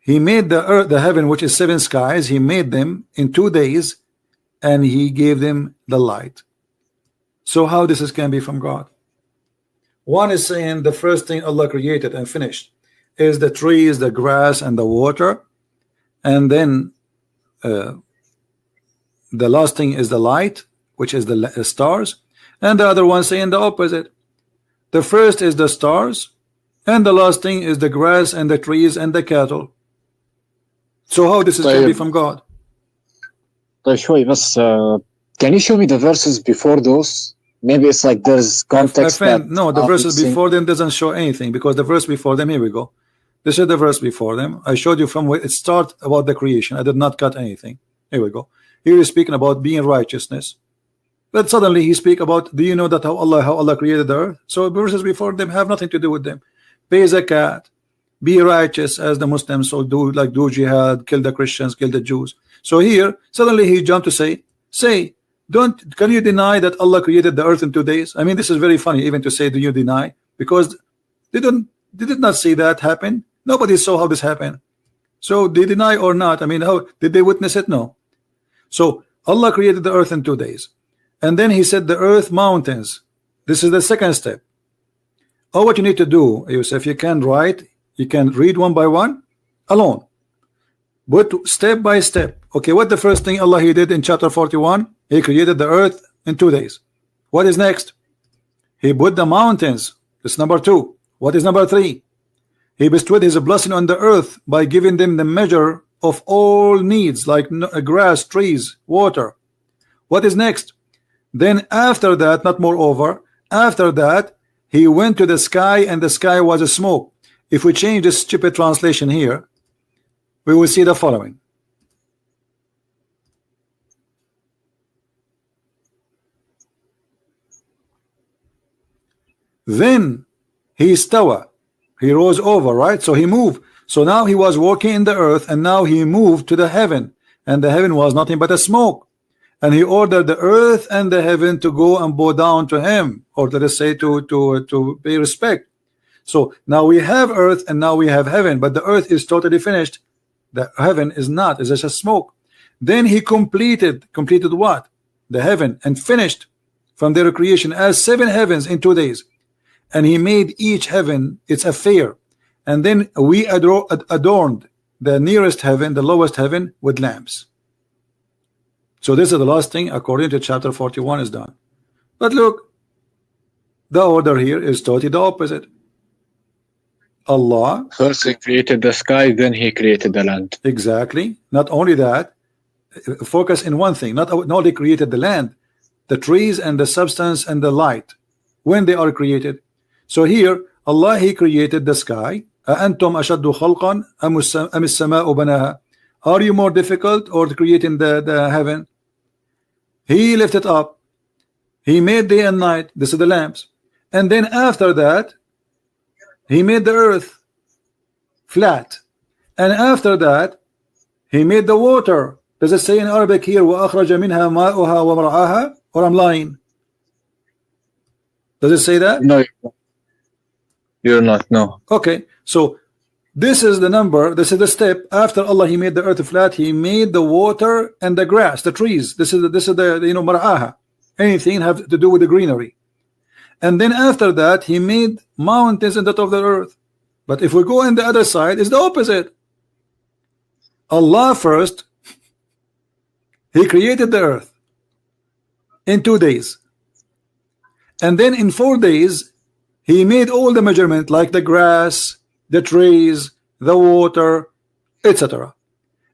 He made the earth, the heaven, which is 7 skies. He made them in 2 days, and He gave them the light. So how this can be from God? One is saying the first thing Allah created and finished is the trees, the grass, and the water, and then the last thing is the light, which is the stars, and the other one saying the opposite. The first is the stars, and the last thing is the grass and the trees and the cattle. So how this can be from God? Can you show me the verses before those? maybe it's like there's context. My friend, no, the verses before them doesn't show anything, because the verse before them, here we go. This is the verse before them. I showed you from where it starts about the creation. I did not cut anything. Here we go. Here he's speaking about being righteousness. But suddenly he speak about, do you know that how Allah created the earth? So verses before them have nothing to do with them. Pay zakat, be righteous as the Muslims, so do jihad, kill the Christians, kill the Jews. So here suddenly he jumped to say, can you deny that Allah created the earth in 2 days? I mean, this is very funny even to say, do you deny? Because they did not see that happen. Nobody saw how this happened. So they deny or not? I mean, how did they witness it? No. So Allah created the earth in 2 days. And then he said the earth mountains. This is the second step. All what you need to do is, if you can write, you can read one by one alone, but step by step. Okay, what the first thing Allah he did in chapter 41? He created the earth in 2 days. What is next? He put the mountains. That's number 2. What is number 3? He bestowed his blessing on the earth by giving them the measure of all needs, like grass, trees, water. What is next? Then after that, not moreover, after that he went to the sky, and the sky was a smoke. If we change this stupid translation here, we will see the following. Then he stawa, he rose over, right? So he moved. So now he was walking in the earth, and now he moved to the heaven, and the heaven was nothing but a smoke. And he ordered the earth and the heaven to go and bow down to him, or let us say to pay respect. So now we have earth and now we have heaven, but the earth is totally finished. The heaven is not, it's just a smoke. Then he completed what? The heaven, and finished from their creation as 7 heavens in 2 days. And he made each heaven its affair. And then we adorned the nearest heaven, the lowest heaven, with lamps. So this is the last thing according to chapter 41 is done. But look, the order here is totally the opposite. Allah first he created the sky, then he created the land. Exactly. Not only that, focus in one thing. Not only created the land, the trees and the substance and the light, when they are created. So here Allah he created the sky. أَأَنْتُمْ أَشَدُّ خَلْقًا أَمِ السَّمَاءُ بَنَاهَا. Are you more difficult or creating the heaven? He lifted up. He made day and night. This is the lamps. And then after that, he made the earth flat. And after that, he made the water. Does it say in Arabic here, وَأَخْرَجَ مِنْهَا مَاءُهَا وَمَرْعَاهَا? Or I'm lying? Does it say that? No, you're not. No. Okay. So this is the number. This is the step. After Allah he made the earth flat, he made the water and the grass, the trees. This is the mar'aha. Anything have to do with the greenery. And then after that he made mountains in the top of the earth. But if we go on the other side, it's the opposite. Allah first he created the earth in 2 days, and then in 4 days he made all the measurement, like the grass, the trees, the water, etc.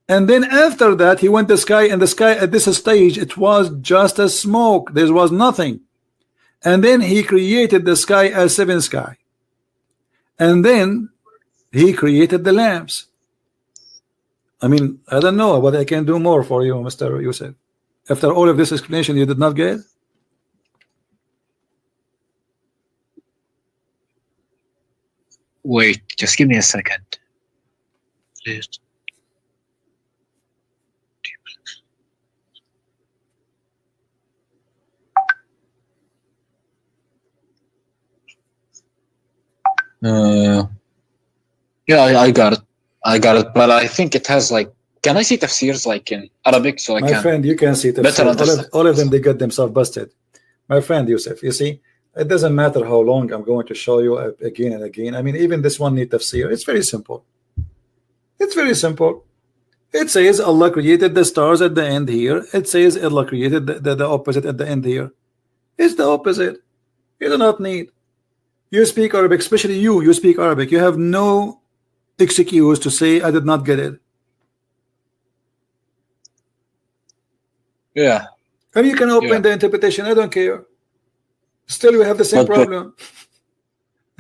And then after that he went to the sky, and the sky at this stage it was just a smoke. There was nothing. And then he created the sky as 7 sky, and then he created the lamps. I mean, I don't know what I can do more for you, Mr. Yousef. After all of this explanation, you did not get? Wait, just give me a second, please. Yeah, I got it, but I think it has like, can I see tafsirs like in Arabic so I can? My friend, you can see tafsir. All of them, they get themselves busted. My friend Yousef, you see, it doesn't matter how long I'm going to show you again and again. I mean, even this one need tafsir. It's very simple. It's very simple. It says Allah created the stars at the end here. It says Allah created the opposite at the end here. It's the opposite. You do not need. You speak Arabic, especially you speak Arabic. You have no excuse to say I did not get it. Yeah. And you can open the interpretation. I don't care. Still, we have the same problem.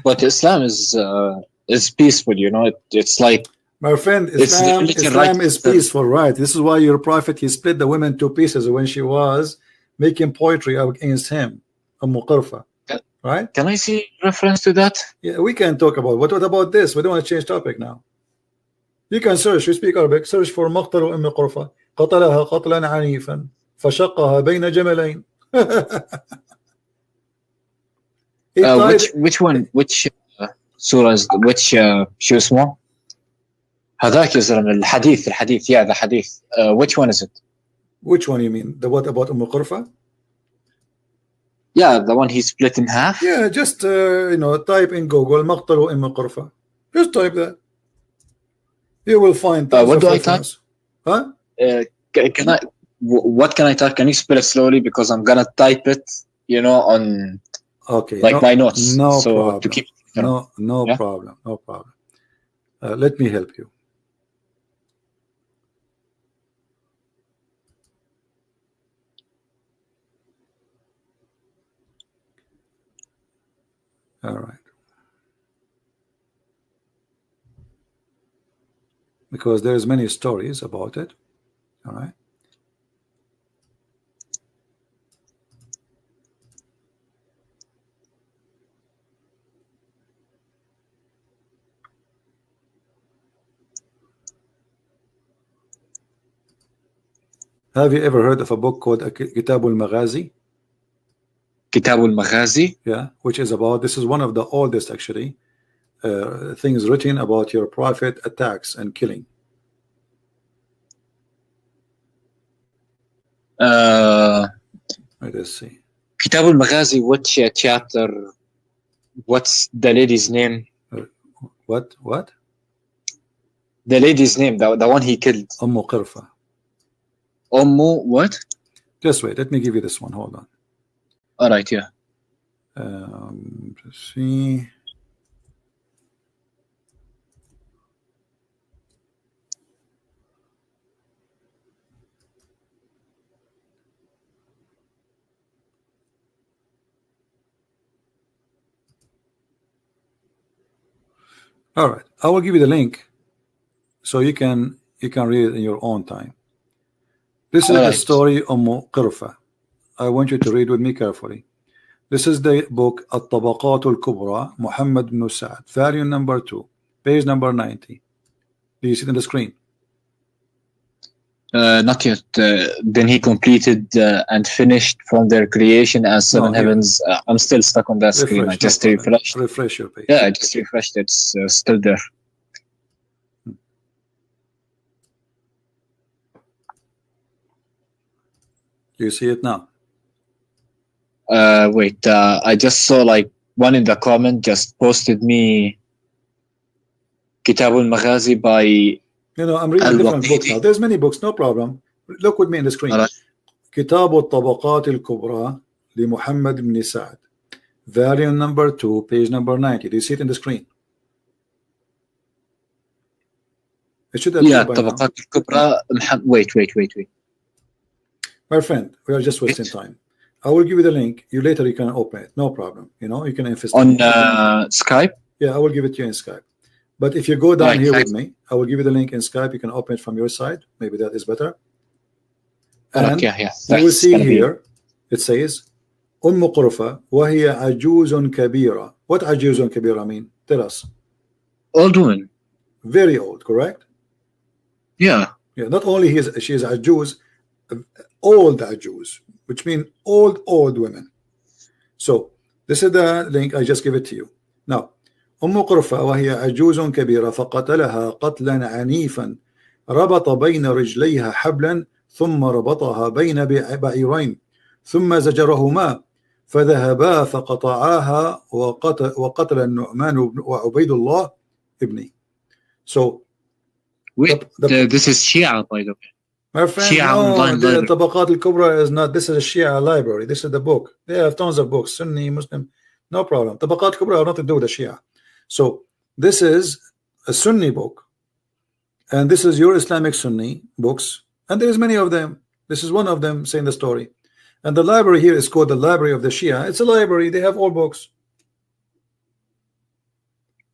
But Islam is peaceful, you know. It's like, my friend, Islam is peaceful, right? This is why your prophet, he split the women to pieces when she was making poetry against him, Qurfa, right? Can I see reference to that? Yeah, we can talk about. What about this? We don't want to change topic now. You can search. You speak Arabic. Search for مقتل أم قرفة قتلها قتلا عنيفا فشقها بين جملين. which one? Which surah? Which شو اسمه؟ هذاك يا زلمة الحديث. Yeah, the hadith. Which one is it? Which one you mean? The what about Qurfa? Yeah, the one he split in half. Yeah, just you know, type in Google مقتل Qurfa. Just type that. You will find. What do I type? Huh? Can I? What can I type? Can you spell it slowly, because I'm gonna type it, you know, on my notes. No so problem. To keep. No yeah? problem. No problem. Let me help you. All right. Because there's many stories about it. All right. Have you ever heard of a book called Kitab al-Maghazi? Kitab al-Maghazi? Yeah, which is about, this is one of the oldest actually things written about your prophet attacks and killing. Let's see. Kitab al-Maghazi, which chapter? What's the lady's name? What? The lady's name, the one he killed. Qurfa. What? Just wait, let me give you this one. Hold on. All right, yeah. Let's see. All right, I will give you the link so you can read it in your own time. This is the story of Qurfa. I want you to read with me carefully. This is the book At-Tabaqat al-Kubra, Muhammad ibn Sa'd, volume number 2, page number 90. Do you see it on the screen? Not yet. Then he completed and finished from their creation as seven heavens. I'm still stuck on that screen. I just refreshed. Refresh your page. Yeah, I just refreshed. It's still there. You see it now? Wait. I just saw like one in the comment just posted me Kitab al-Maghazi by. I'm reading different books now. There's many books, no problem. Look with me in the screen. Kitab al-Tabaqat al-Kubra li Muhammad ibn Sa'd, volume number 2, page number 90. Do you see it in the screen? It should appear by now. Tabaqat al-Kubra. Wait. My friend, we are just wasting time. I will give you the link. You can open it. No problem. You can invest on Skype. Yeah, I will give it to you in Skype. But if you go down here with me, I will give you the link in Skype. You can open it from your side. Maybe that is better. And you will see here, it says, Qurfa وهي عجوز كبيرة. What عجوز كبيرة mean? Tell us. Old woman. Very old, correct? Yeah. Yeah. Not only she is عجوز, old عجوز, which means old women. So this is the link. I just give it to you. Now, قرفة وهي عجوز كبيرة فقتلها قتلا عنيفا ربط بين رجليها حبلا ثم ربطها بين بعيرين ثم زجرهما فذهبا فقطعاها وقتل النعمان وعبيد الله ابني. So this is Shia, by the way. My friend, Shia the Tabaqat al-Kubra is not. This is a Shia library. This is the book. They have tons of books. Sunni, Muslim, no problem. Tabaqat al-Kubra have nothing to do with the Shia. So this is a Sunni book, and this is your Islamic Sunni books, and there is many of them. This is one of them saying the story, And the library here is called the library of the Shia. It's a library. They have all books.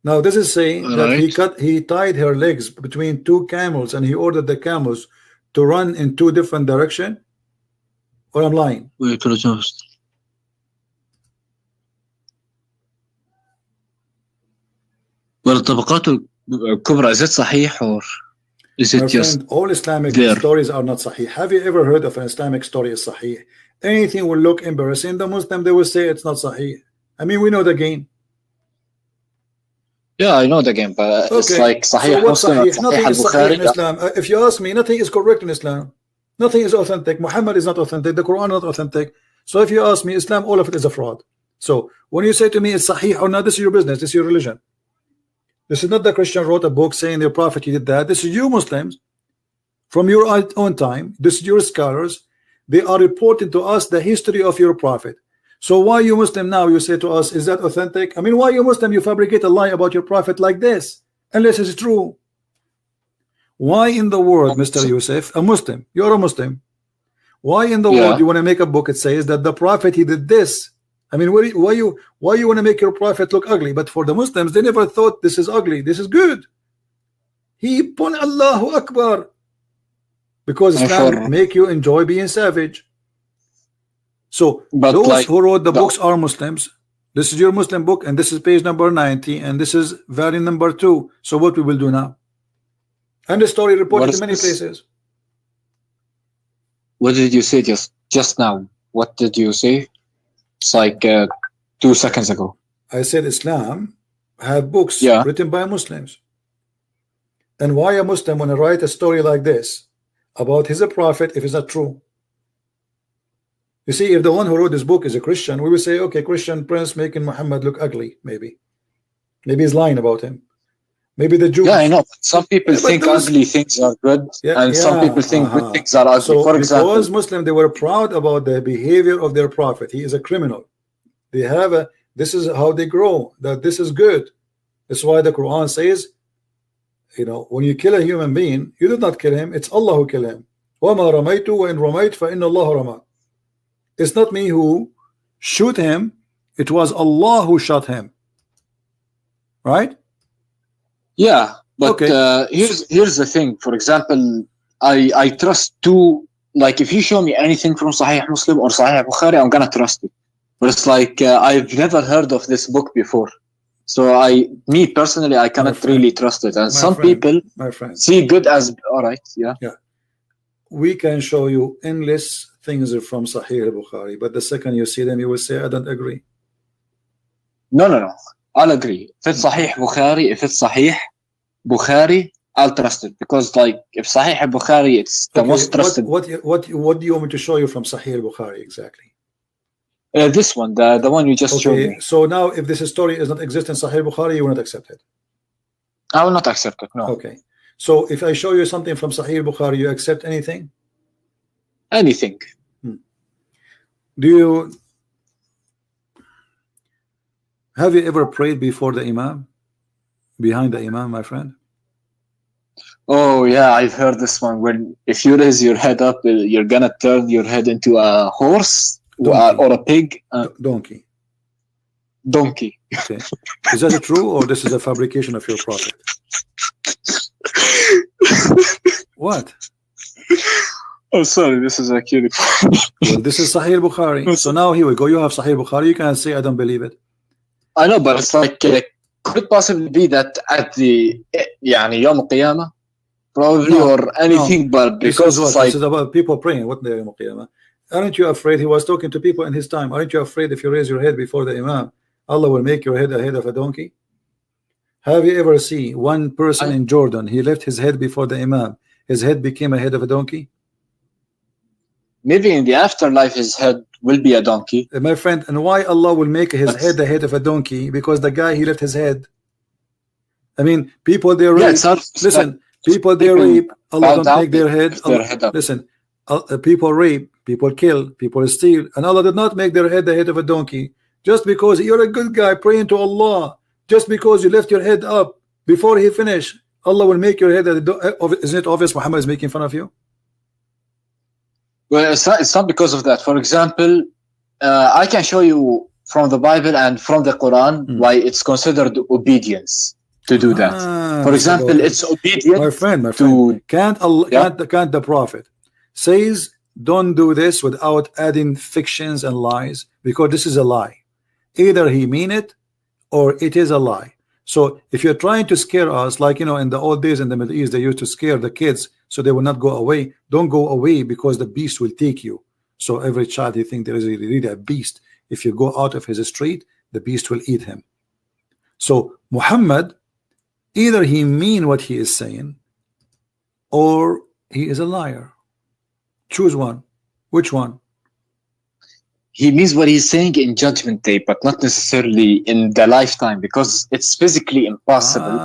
Now this is saying that he tied her legs between two camels and he ordered the camels to run in two different directions. Or I'm lying? والطبقات الكبرى, is it صحيح or is it just all Islamic stories are not sahih. Have you ever heard of an Islamic story is sahih? Anything will look embarrassing, the Muslim they will say it's not sahih. I mean, we know the game. Yeah, I know the game, but it's like Sahih Muslim, Sahih? Nothing is sahih in Islam. If you ask me, nothing is correct in Islam. Nothing is authentic. Muhammad is not authentic. The Quran is not authentic. So if you ask me, Islam, all of it is a fraud. So when you say to me it's sahih or not, this is your business. This is your religion. This is not the Christian wrote a book saying the Prophet he did that. This is you Muslims from your own time. This is your scholars. They are reporting to us the history of your Prophet. So why you Muslim now you say to us, is that authentic? I mean, why you Muslim you fabricate a lie about your Prophet like this unless it's true? Why in the world, Mr. Yousef, a Muslim, you're a Muslim, why in the world you want to make a book it says that the Prophet he did this? I mean, why you want to make your Prophet look ugly? But for the Muslims, they never thought this is ugly, this is good. He pun Allahu Akbar, because Islam make you enjoy being savage. So those who wrote the books are Muslims. This is your Muslim book, and this is page number 90, and this is variant number 2. So what we will do now? And the story reported in many places. What did you say just now? What did you say? It's like 2 seconds ago. I said Islam have books written by Muslims. And why a Muslim want to write a story like this about his prophet if it's not true? You see, if the one who wrote this book is a Christian, we will say, okay, Christian Prince making Muhammad look ugly, maybe he's lying about him. Maybe the Jews. Yeah, I know. Some people think ugly things are good, and some people think good things are ugly. So for example, because Muslim, they were proud about the behavior of their prophet. He is a criminal. They have a. This is how they grow. That this is good. That's why the Quran says, you know, when you kill a human being, you did not kill him. It's Allah who killed him. وَمَا رَمَيْتُ وَإِنْ رَمَيْتُ فَإِنَّ اللَّهَ رَمَى. It's not me who shoot him. It was Allah who shot him. Right? Yeah, but here's the thing. For example, I trust like if you show me anything from Sahih Muslim or Sahih Bukhari, I'm gonna trust it. But it's like I've never heard of this book before, so me personally, I cannot really trust it. And some people see good as all right. Yeah. We can show you endless things from Sahih Bukhari, but the second you see them, you will say, I don't agree. No. I'll agree. If it's Sahih Bukhari, if it's Sahih Bukhari, I'll trust it, because like if Sahih Bukhari, it's the most trusted. What do you want me to show you from Sahih Bukhari exactly? This one, the one you just showed me. So now, if this story is not exist in Sahih Bukhari, you will not accept it. I will not accept it. No. Okay. So if I show you something from Sahih Bukhari, you accept anything? Anything. Have you ever prayed before the Imam? Behind the Imam, my friend? Oh yeah, I've heard this one. When if you raise your head up, you're gonna turn your head into a horse or a pig. Donkey. Okay. Is that true, or this is a fabrication of your prophet? What? Oh, sorry, this is actually. Well, this is Sahih Bukhari. So now here we go. You have Sahih Bukhari. You can say I don't believe it. I know, but it's like could it possibly be that at the يعني يوم القيامة probably or anything, but because it's like this is about people praying. What the يوم القيامة? Aren't you afraid? He was talking to people in his time. Aren't you afraid if you raise your head before the Imam, Allah will make your head a head of a donkey? Have you ever seen one person in Jordan? He left his head before the Imam. His head became a head of a donkey. Maybe in the afterlife his head will be a donkey. My friend, and why Allah will make his head the head of a donkey? Because the guy, he left his head. I mean, people they rape. Listen, people they rape. Allah don't make their head. Listen, people rape, people kill, people steal, and Allah did not make their head the head of a donkey. Just because you're a good guy praying to Allah, just because you left your head up before He finished, Allah will make your head. Isn't it obvious Muhammad is making fun of you? Well, it's not because of that. For example, I can show you from the Bible and from the Quran why it's considered obedience to do that. For example, it's obedient. My friend, can't the Prophet says don't do this without adding fictions and lies, because this is a lie. Either he mean it or it is a lie. So if you're trying to scare us, like in the old days in the Middle East, they used to scare the kids so they will not go away. Don't go away because the beast will take you. So every child, they think there is really a beast. If you go out of his street, the beast will eat him. So Muhammad, either he mean what he is saying or he is a liar. Choose one. Which one? He means what he's saying in Judgment Day, but not necessarily in the lifetime, because it's physically impossible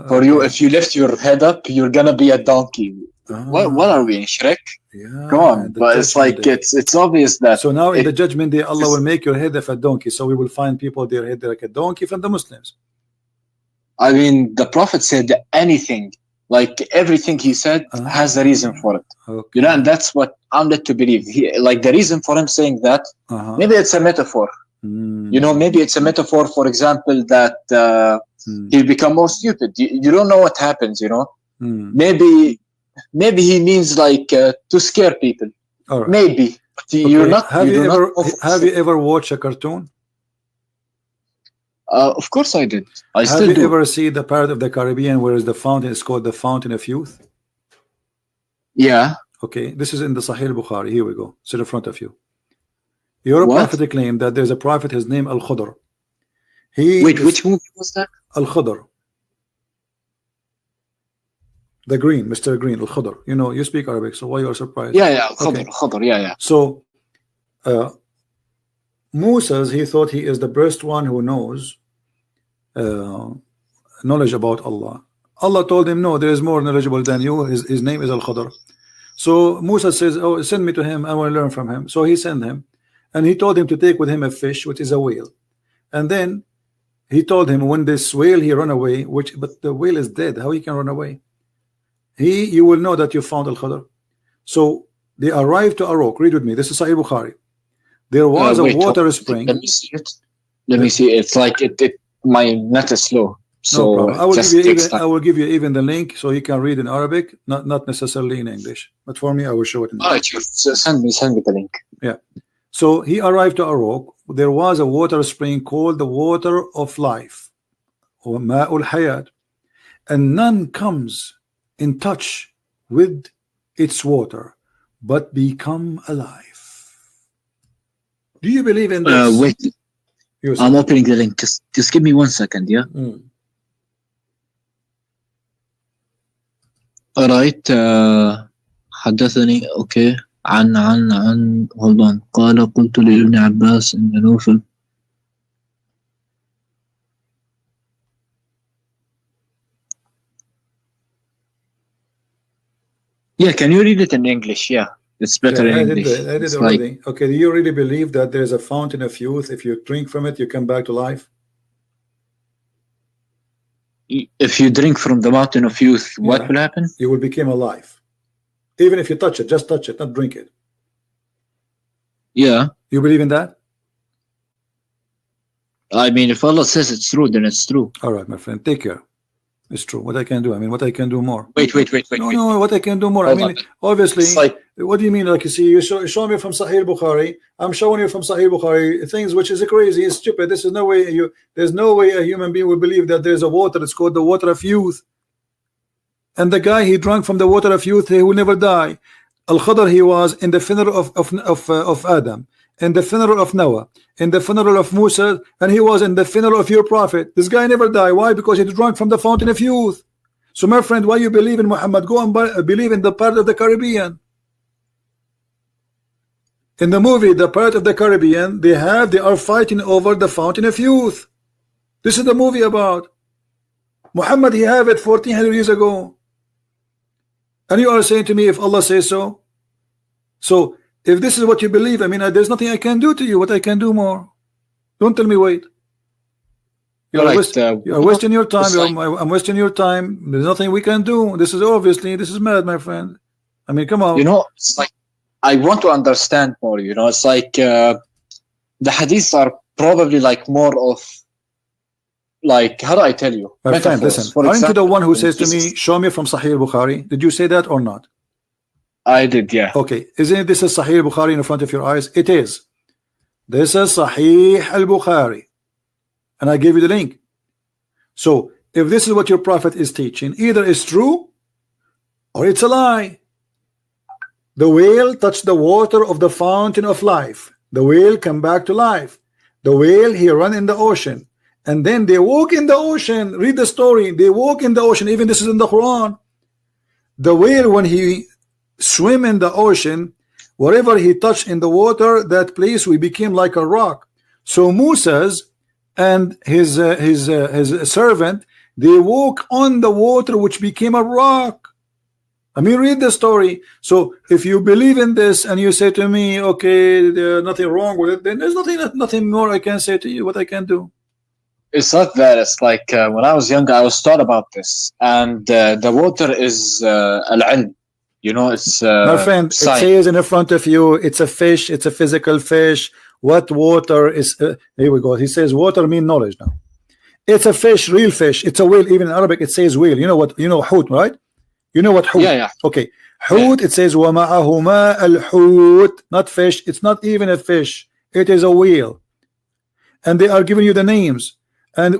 for you. If you lift your head up, you're gonna be a donkey. What are we in Shrek? Yeah, come on, but it's like it's obvious that. So now in the Judgment Day, Allah will make your head of a donkey. So we will find people their head like a donkey from the Muslims. I mean, the Prophet said anything. Like everything he said has a reason for it, and that's what I'm led to believe. Like the reason for him saying that, maybe it's a metaphor. Maybe it's a metaphor. For example, that he'll become more stupid. You don't know what happens. Maybe he means like to scare people. Right. Maybe you're not. Have you ever watched a cartoon? Of course I did. Have you ever seen the Pirate of the Caribbean where is the fountain? It's called the Fountain of Youth. Yeah. Okay, this is in the Sahih Bukhari. Here we go. It's in front of you. Your prophet claimed that there's a prophet. His name Al-Khudr. Wait, which movie was that? Al-Khudr. The Green, Mr. Green, Al-Khudr. You speak Arabic, so why you are surprised? Yeah, Al-Khudr, Khudr, yeah. So, Moses, he thought he is the best one who knows knowledge about Allah. Allah told him, no, there is more knowledgeable than you. His name is Al-Khudr. So Musa says, oh, send me to him, I want to learn from him. So he sent him, and he told him to take with him a fish, which is a whale. And then he told him, when this whale he run away, but the whale is dead, how he can run away? You will know that you found Al-Khudr. So they arrived to a rock. Read with me, this is Sahih Bukhari. There was a water spring. Let me see it. It's like my net is slow. So no I will give you even the link so you can read in Arabic, not necessarily in English. But for me, I will show it in English. Send me the link. Yeah. So he arrived to a rock. There was a water spring called the water of life, or Ma'ul Hayat, and none comes in touch with its water but become alive. Do you believe in this? Wait, I'm opening the link. Just give me 1 second, yeah. All right. حدثني okay عن hold on قال قلت لابن عباس إن نوفل. Yeah, can you read it in English? Yeah. It's better in English. I did already. Okay, do you really believe that there is a fountain of youth? If you drink from it, you come back to life? If you drink from the mountain of youth, what will happen? You will become alive. Even if you touch it, just touch it, not drink it. Yeah. You believe in that? I mean, if Allah says it's true, then it's true. All right, my friend, take care. It's true. What I can do? I mean, what I can do more? Wait. No, what I can do more? I mean, obviously, what do you mean? Like, you see, you show me from Sahih Bukhari. I'm showing you from Sahih Bukhari things which is crazy, it's stupid. This is no way. There's no way a human being will believe that there's a water. It's called the water of youth. And the guy, he drank from the water of youth. He will never die. Al-Khudr, he was in the funeral of Adam, in the funeral of Noah, in the funeral of Musa, and he was in the funeral of your prophet. This guy never died. Why? Because he drank from the fountain of youth. So my friend, why you believe in Muhammad? Go and believe in the Pirate of the Caribbean. In the movie The Pirate of the Caribbean, they are fighting over the fountain of youth. This is the movie about Muhammad. He have it 1400 years ago, and you are saying to me if Allah says so. So if this is what you believe, I mean, there's nothing I can do to you. What I can do more? Don't tell me wait. You're wasting your time. I'm wasting your time. There's nothing we can do. This is mad, my friend. I mean, come on. You know, it's like I want to understand more. You know, it's like the hadiths are probably like more of like, how do I tell you? My friend, listen. Aren't you the one who says to me, show me from Sahih Bukhari? Did you say that or not? I did, yeah. Okay, isn't this a Sahih Bukhari in front of your eyes? It is. This is Sahih al-Bukhari, and I gave you the link. So if this is what your prophet is teaching, either it's true or it's a lie. The whale touched the water of the fountain of life. The whale come back to life. The whale, he run in the ocean, and then they walk in the ocean. Read the story. They walk in the ocean. Even this is in the Quran. The whale, when he swim in the ocean, wherever he touched in the water, that place we became like a rock. So Moses and his servant, they walk on the water which became a rock. I mean, read the story. So if you believe in this and you say to me, okay, there's nothing wrong with it, then there's nothing more I can say to you. What I can do. It's not that. It's like when I was younger, I was taught about this, and the water is al-ilm. You know, it's my friend. It says in front of you, it's a fish. It's a physical fish. What water is? Here we go. He says water mean knowledge now. It's a fish, real fish. It's a whale. Even in Arabic, it says whale. You know what? You know hoot, right? You know what hoot? Yeah, yeah. Okay. Hoot. Yeah. It says وَمَعَهُمَا الْحُوت. Not fish. It's not even a fish. It is a whale. And they are giving you the names. And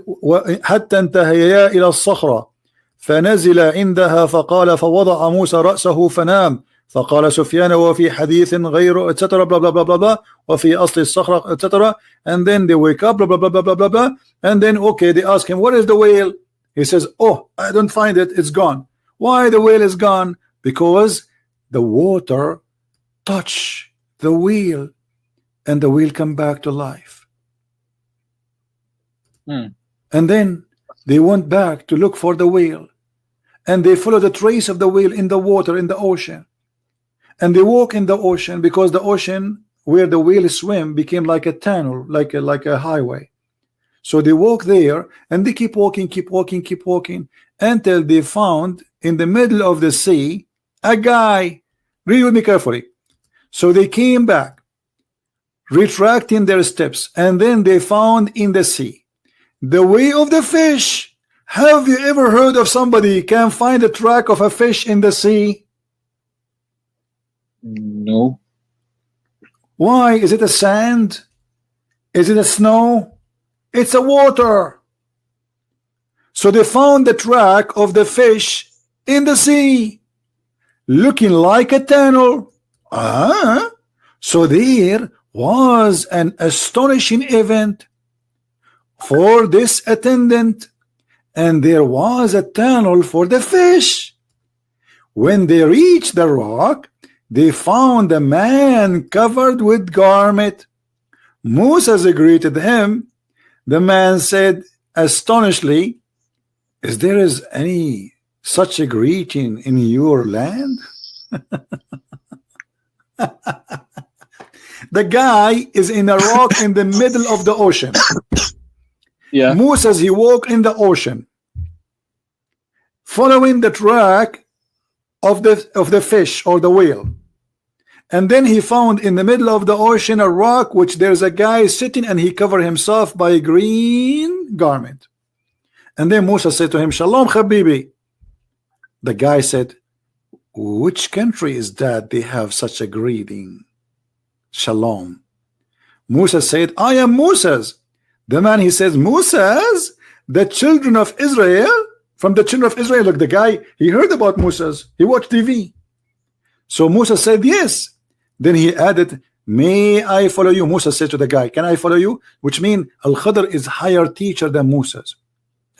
حتى انتهيا إلى الصخرة فنزل عندها فقال فوضع موسى رأسه فنام فقال سفيان وفي حديث غير etc. blah blah blah blah blah وفي أصل الصخرة etc. And then they wake up blah blah blah blah blah blah blah. And then okay, they ask him, what is the whale? He says, oh, I don't find it, it's gone. Why the whale is gone? Because the water touch the whale and the whale come back to life. And then they went back to look for the whale, and they follow the trace of the whale in the water, in the ocean, and they walk in the ocean, because the ocean where the whale swim became like a tunnel, like a highway. So they walk there, and they keep walking until they found in the middle of the sea a guy. Read with me carefully. So they came back, retracting their steps, and then they found in the sea the way of the fish. Have you ever heard of somebody can find a track of a fish in the sea? No. Why? Is it a sand? Is it a snow? It's a water. So they found the track of the fish in the sea, looking like a tunnel. So there was an astonishing event for this attendant, and there was a tunnel for the fish. When they reached the rock, they found a man covered with garment. Moses greeted him. The man said astonishedly, is there any such a greeting in your land? The guy is in a rock in the middle of the ocean. Yeah. Moses, he walked in the ocean, following the track of the fish or the whale, and then he found in the middle of the ocean a rock which there's a guy sitting, and he covered himself by a green garment. And then Moses said to him, Shalom Habibi. The guy said, which country is that they have such a greeting? Shalom. Moses said, I am Moses. The man, he says, Moses, the children of Israel, from the children of Israel. Look, the guy, he heard about Moses. He watched TV. So Moses said, yes. Then he added, may I follow you? Moses said to the guy, can I follow you? Which means Al-Khadr is higher teacher than Moses.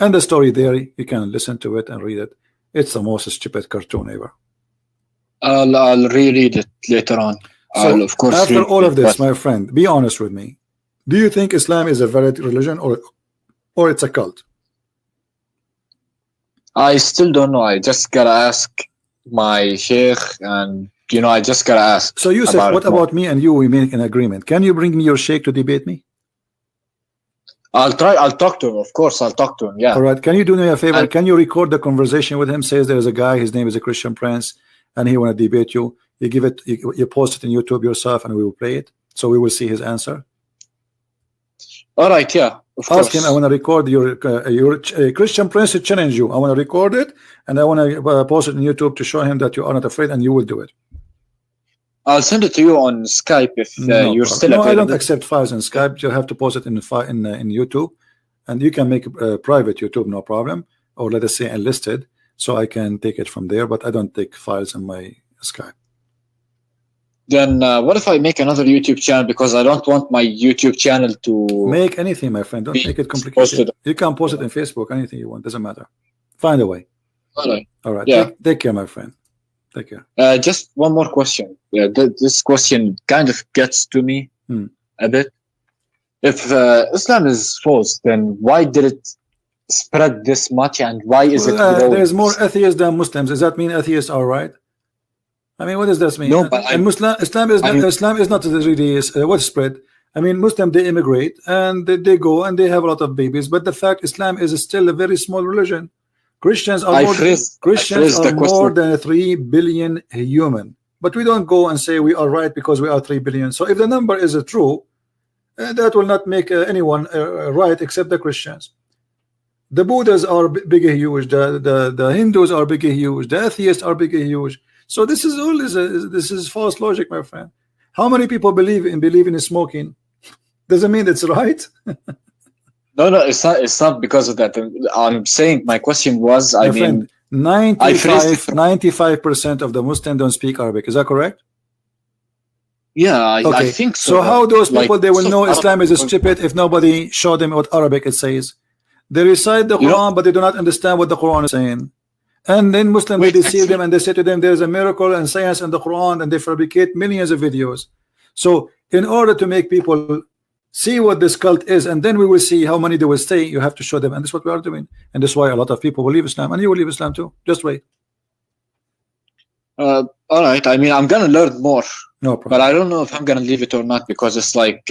And the story there, you can listen to it and read it. It's the most stupid cartoon ever. I'll reread it later on. So I'll, of course, after all of this, my friend, be honest with me. Do you think Islam is a valid religion, or it's a cult? I still don't know. I just gotta ask my sheikh, and I just gotta ask. So Yousef, what about me and you? We make an agreement. Can you bring me your sheikh to debate me? I'll try. I'll talk to him. Of course, I'll talk to him. Yeah. All right. Can you do me a favor? Can you record the conversation with him? Says there's a guy. His name is a Christian Prince, and he want to debate you. You give it, you post it in YouTube yourself, and we will play it, so we will see his answer. All right, yeah. Of Ask course. him. I want to record your Christian Prince to challenge you. I want to record it, and I want to post it on YouTube to show him that you are not afraid, and you will do it. I'll send it to you on Skype if you're still available. available. I don't accept files in Skype. You have to post it in YouTube, and you can make a private YouTube, no problem, or let us say enlisted, so I can take it from there. But I don't take files in my Skype. Then what if I make another YouTube channel, because I don't want my YouTube channel to make anything, my friend. Don't make it complicated. You can post it in Facebook, anything you want, doesn't matter. Find a way. All right. Yeah. Take care, my friend. Take care. Just one more question. Yeah, this question kind of gets to me a bit. If Islam is false, then why did it spread this much, and why is it growing? There's more atheists than Muslims. Does that mean atheists are right? I mean, what does that mean? No, but Islam is not really what spread. I mean, Muslims, they immigrate and they go and they have a lot of babies, but the fact Islam is still a very small religion. Christians are more than 3 billion human, but we don't go and say we are right because we are 3 billion. So if the number is true, that will not make anyone right except the Christians. The Buddhas are big and huge. The Hindus are big and huge. The atheists are big and huge. So this is all this is false logic, my friend. How many people believe in smoking? Doesn't mean it's right. No, it's not because of that. I'm saying my question was, I mean, 95% of the Muslims don't speak Arabic. Is that correct? Yeah, I okay. think so. So how those people they will know Islam is stupid if nobody show them what Arabic it says? They recite the Quran, but they do not understand what the Quran is saying. And then Muslims, they deceive them and they say to them there is a miracle and science in the Quran, and they fabricate millions of videos. So in order to make people see what this cult is, and then we will see how many they will stay, you have to show them, and that's what we are doing. And that's why a lot of people will leave Islam, and you will leave Islam too. Just wait. All right. I mean, I'm gonna learn more. No problem. But I don't know if I'm gonna leave it or not, because it's like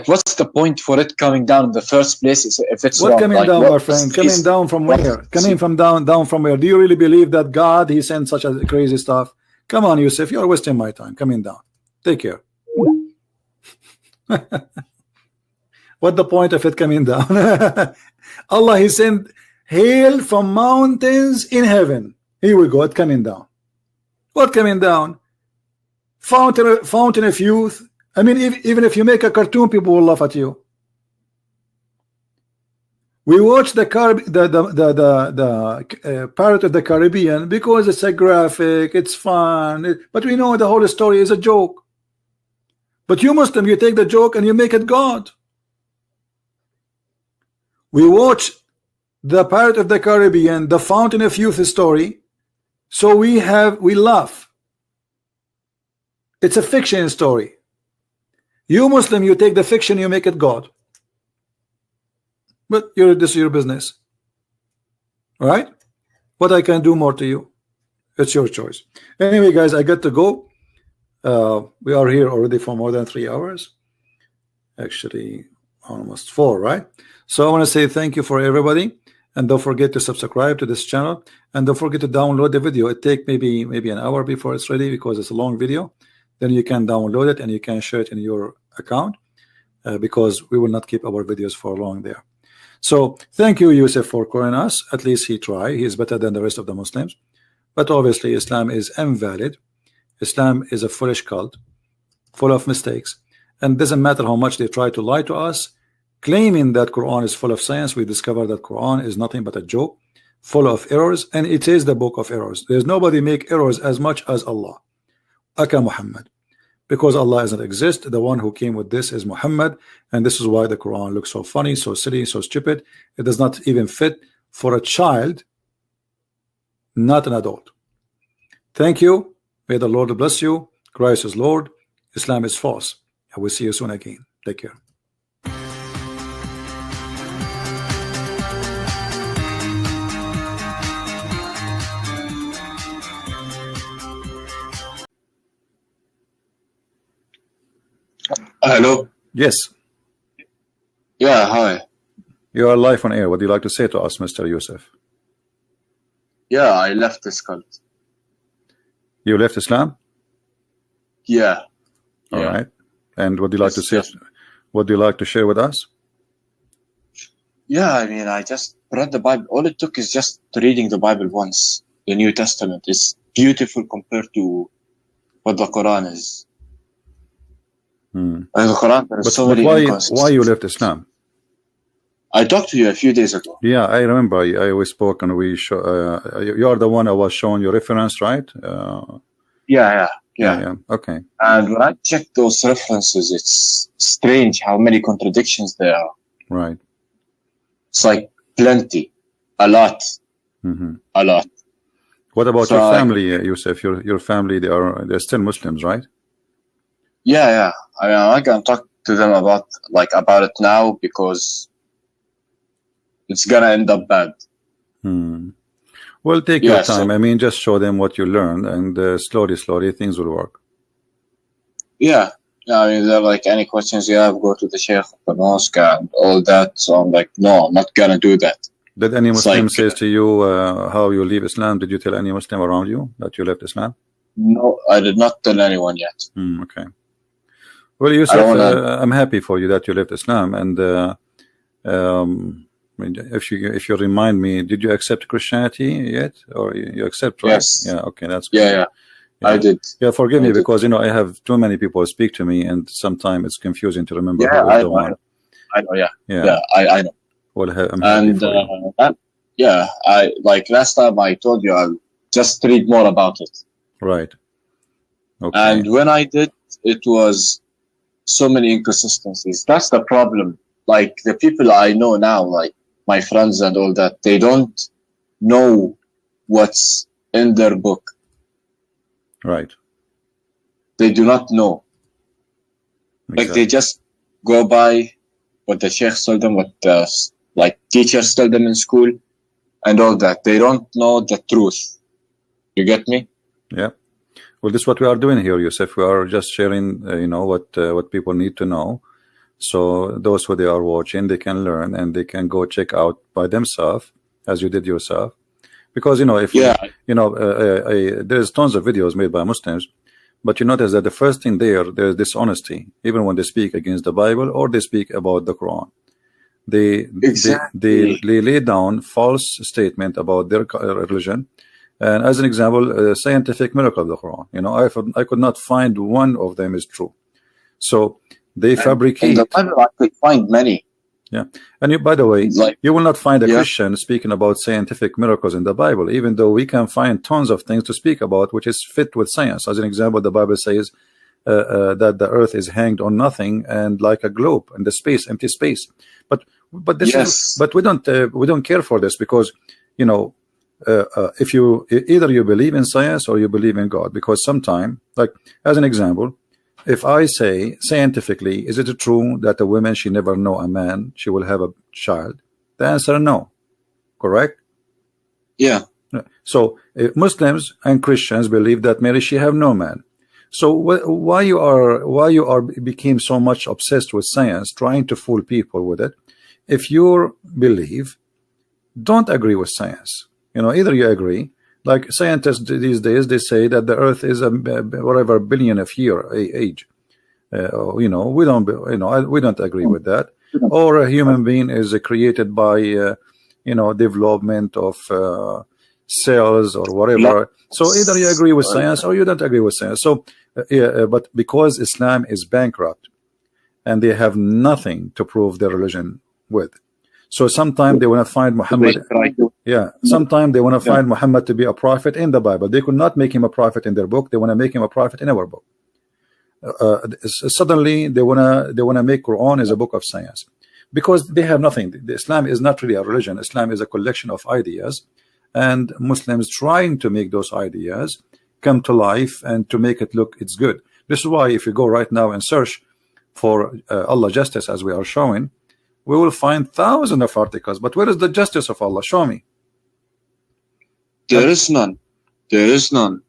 what's the point for it coming down in the first place if it's what wrong? Coming down, my friend? Coming down from where? Coming from down from where? Do you really believe that God he sent such a crazy stuff? Come on, Yousef, you are wasting my time. Coming down. Take care. What the point of it coming down? Allah he sent hail from mountains in heaven. Here we go. It coming down. What coming down? Fountain of youth. I mean, even if you make a cartoon, people will laugh at you. We watch the Pirate of the Caribbean because it's a graphic, it's fun, but we know the whole story is a joke. But you Muslim, you take the joke and you make it God. We watch the Pirate of the Caribbean, the Fountain of Youth story, so we laugh. It's a fiction story. You Muslim, you take the fiction, you make it God. But this is your business. All right? What I can do more to you, it's your choice. Anyway, guys, I got to go. We are here already for more than 3 hours. Actually, almost 4, right? So I want to say thank you for everybody. And don't forget to subscribe to this channel. And don't forget to download the video. It takes maybe an hour before it's ready because it's a long video. Then you can download it and you can share it in your account because we will not keep our videos for long there. So thank you, Yousef, for calling us. At least he tried. He is better than the rest of the Muslims. But obviously Islam is invalid. Islam is a foolish cult full of mistakes, and doesn't matter how much they try to lie to us claiming that Quran is full of science. We discover that Quran is nothing but a joke full of errors, and it is the book of errors. There's nobody make errors as much as Allah. Aka Muhammad, because Allah doesn't exist. The one who came with this is Muhammad, and this is why the Quran looks so funny, so silly, so stupid. It does not even fit for a child, not an adult. Thank you. May the Lord bless you. Christ is Lord. Islam is false. I will see you soon again. Take care. Hello. Yes. Yeah, hi. You are live on air. What do you like to say to us, Mr. Yousef? Yeah, I left this cult. You left Islam? Yeah. All right. And what do you like to say? What do you like to share with us? Yeah, I mean, I just read the Bible. All it took is just reading the Bible once. The New Testament is beautiful compared to what the Quran is. And the Quran, there's so many inconsistencies. Why you left Islam? I talked to you a few days ago. Yeah, I remember. We spoke and we show. You are the one I was showing your reference, right? Yeah. Okay. And when I check those references, it's strange how many contradictions there are. Right. It's like plenty, a lot, a lot. What about your family, Yousef? Your family, they're still Muslims, right? Yeah. I can talk to them about it now because it's gonna end up bad. Well, take your time. I mean, just show them what you learned, and slowly things will work. Yeah. I mean, they're like, any questions you have, go to the Sheikh of the mosque and all that. So I'm like, no, I'm not gonna do that. Did any Muslim say to you how you leave Islam? Did you tell any Muslim around you that you left Islam? No, I did not tell anyone yet. Okay. Well, Yousef, I'm happy for you that you left Islam, and if you remind me, did you accept Christianity yet, or you accept? Right? Yes. Yeah. Okay, that's good. Yeah. I did. Yeah, forgive me because I have too many people speak to me, and sometimes it's confusing to remember. Yeah, I know. Yeah, I know. Well, I'm happy for you. I last time I told you I'll just read more about it. Right. Okay. And when I did, it was so many inconsistencies. That's the problem. Like the people I know now, like my friends and all that, they don't know what's in their book. Right. They do not know. Exactly. Like they just go by what the sheikhs told them, what the teachers told them in school, and all that. They don't know the truth. You get me? Yeah. Well, this is what we are doing here, Yousef. We are just sharing, what people need to know. So those who they are watching, they can learn and they can go check out by themselves, as you did yourself. Because there's tons of videos made by Muslims, but you notice that the first thing there's dishonesty, even when they speak against the Bible or they speak about the Quran. They lay down false statement about their religion, and as an example, scientific miracle of the Quran. I could not find one of them is true. So they fabricate. In the Bible, I could find many. Yeah, and by the way, you will not find a Christian speaking about scientific miracles in the Bible, even though we can find tons of things to speak about which is fit with science. As an example, the Bible says that the earth is hanged on nothing and like a globe in the space, empty space. But we don't care for this because if you either you believe in science or you believe in God, because sometime, like as an example, if I say scientifically, is it true that a woman, she never know a man, she will have a child? The answer no. Correct? Yeah. So Muslims and Christians believe that Mary, she have no man. So why you became so much obsessed with science, trying to fool people with it? If you believe, don't agree with science. Either you agree. Like scientists these days, they say that the Earth is a whatever billion of year age. We don't agree with that. Or a human being is created by development of cells or whatever. So either you agree with science or you don't agree with science. So but because Islam is bankrupt and they have nothing to prove their religion with. So sometimes they want to find Muhammad. Yeah, sometimes they want to find Muhammad to be a prophet in the Bible. They could not make him a prophet in their book. They want to make him a prophet in our book. Suddenly they want to make Quran as a book of science because they have nothing. Islam is not really a religion. Islam is a collection of ideas, and Muslims trying to make those ideas come to life and to make it look it's good. This is why if you go right now and search for Allah justice, as we are showing, we will find thousands of articles. But where is the justice of Allah? Show me. There is none. There is none.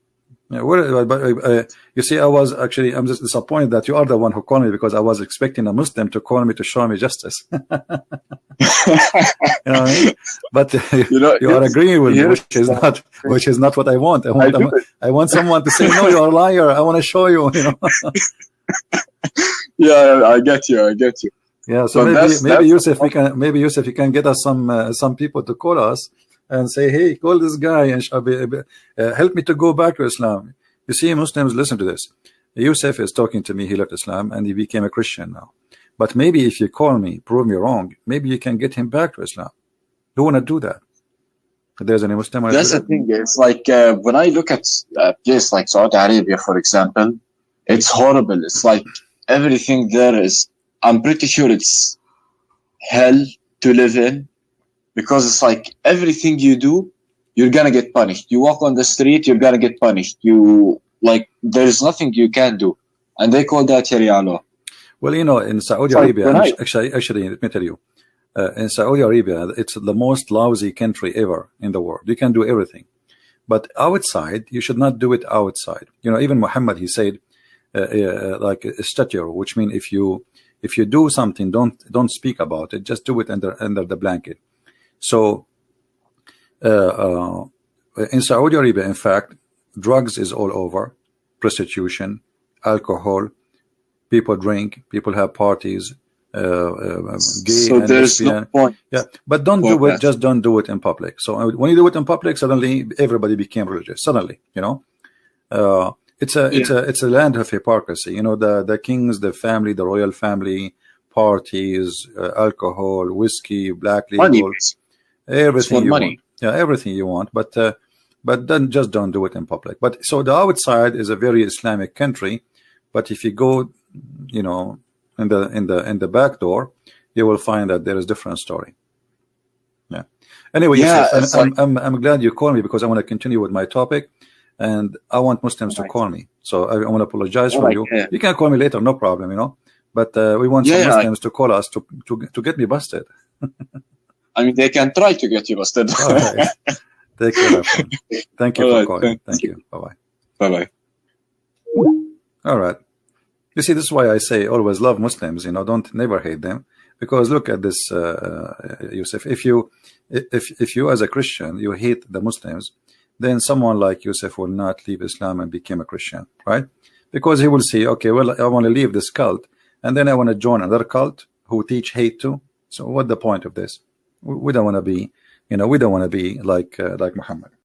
Yeah, you see, I'm just disappointed that you are the one who called me, because I was expecting a Muslim to call me to show me justice. You know what I mean? But you are agreeing with me, which is not what I want. I want someone to say, no, you're a liar. I want to show you. You know. Yeah, I get you. Yeah, so maybe Yousef, you can get us some people to call us and say, hey, call this guy and help me to go back to Islam. You see, Muslims, listen to this. Yousef is talking to me. He left Islam and he became a Christian now. But maybe if you call me, prove me wrong, maybe you can get him back to Islam. You want to do that? If there's any Muslim. That's the thing. It's like when I look at a place like Saudi Arabia, for example, it's horrible. It's like everything there is, I'm pretty sure it's hell to live in, because it's like everything you do, you're gonna get punished. You walk on the street, you're gonna get punished. There's nothing you can do, and they call that Sharia law. Well, you know, in Saudi Arabia, actually, let me tell you, in Saudi Arabia, it's the most lousy country ever in the world. You can do everything, but outside, you should not do it outside. You know, even Muhammad, he said, like a stature, which means if you do something, don't speak about it. Just do it under the blanket. So in Saudi Arabia, in fact, drugs is all over, prostitution, alcohol, people drink, people have parties, gay so and there's lesbian. No point. Yeah, but don't do it. Just don't do it in public. So when you do it in public, suddenly everybody became religious. Suddenly, you know, it's a land of hypocrisy. You know, the kings, the family, the royal family, parties, alcohol, whiskey, black legal, money. Everything you want. Yeah, everything you want, but then just don't do it in public. But so the outside is a very Islamic country, but if you go, you know, in the back door, you will find that there is a different story. Yeah. Anyway, yeah, Yousef, I'm glad you called me, because I want to continue with my topic, and I want Muslims to call me. So I want to apologize for you. You can call me later, no problem, you know. But we want some Muslims to call us to get me busted. I mean, they can try to get you busted. Right. Take care, my friend. Thank you for calling. Thank you. Bye-bye. Bye-bye. All right. You see, this is why I say always love Muslims, you know, never hate them. Because look at this, Yousef. If you as a Christian, you hate the Muslims, then someone like Yousef will not leave Islam and become a Christian, right? Because he will say, okay, well, I want to leave this cult, and then I want to join another cult who teach hate too. So what's the point of this? We don't want to be, you know, we don't want to be like Muhammad.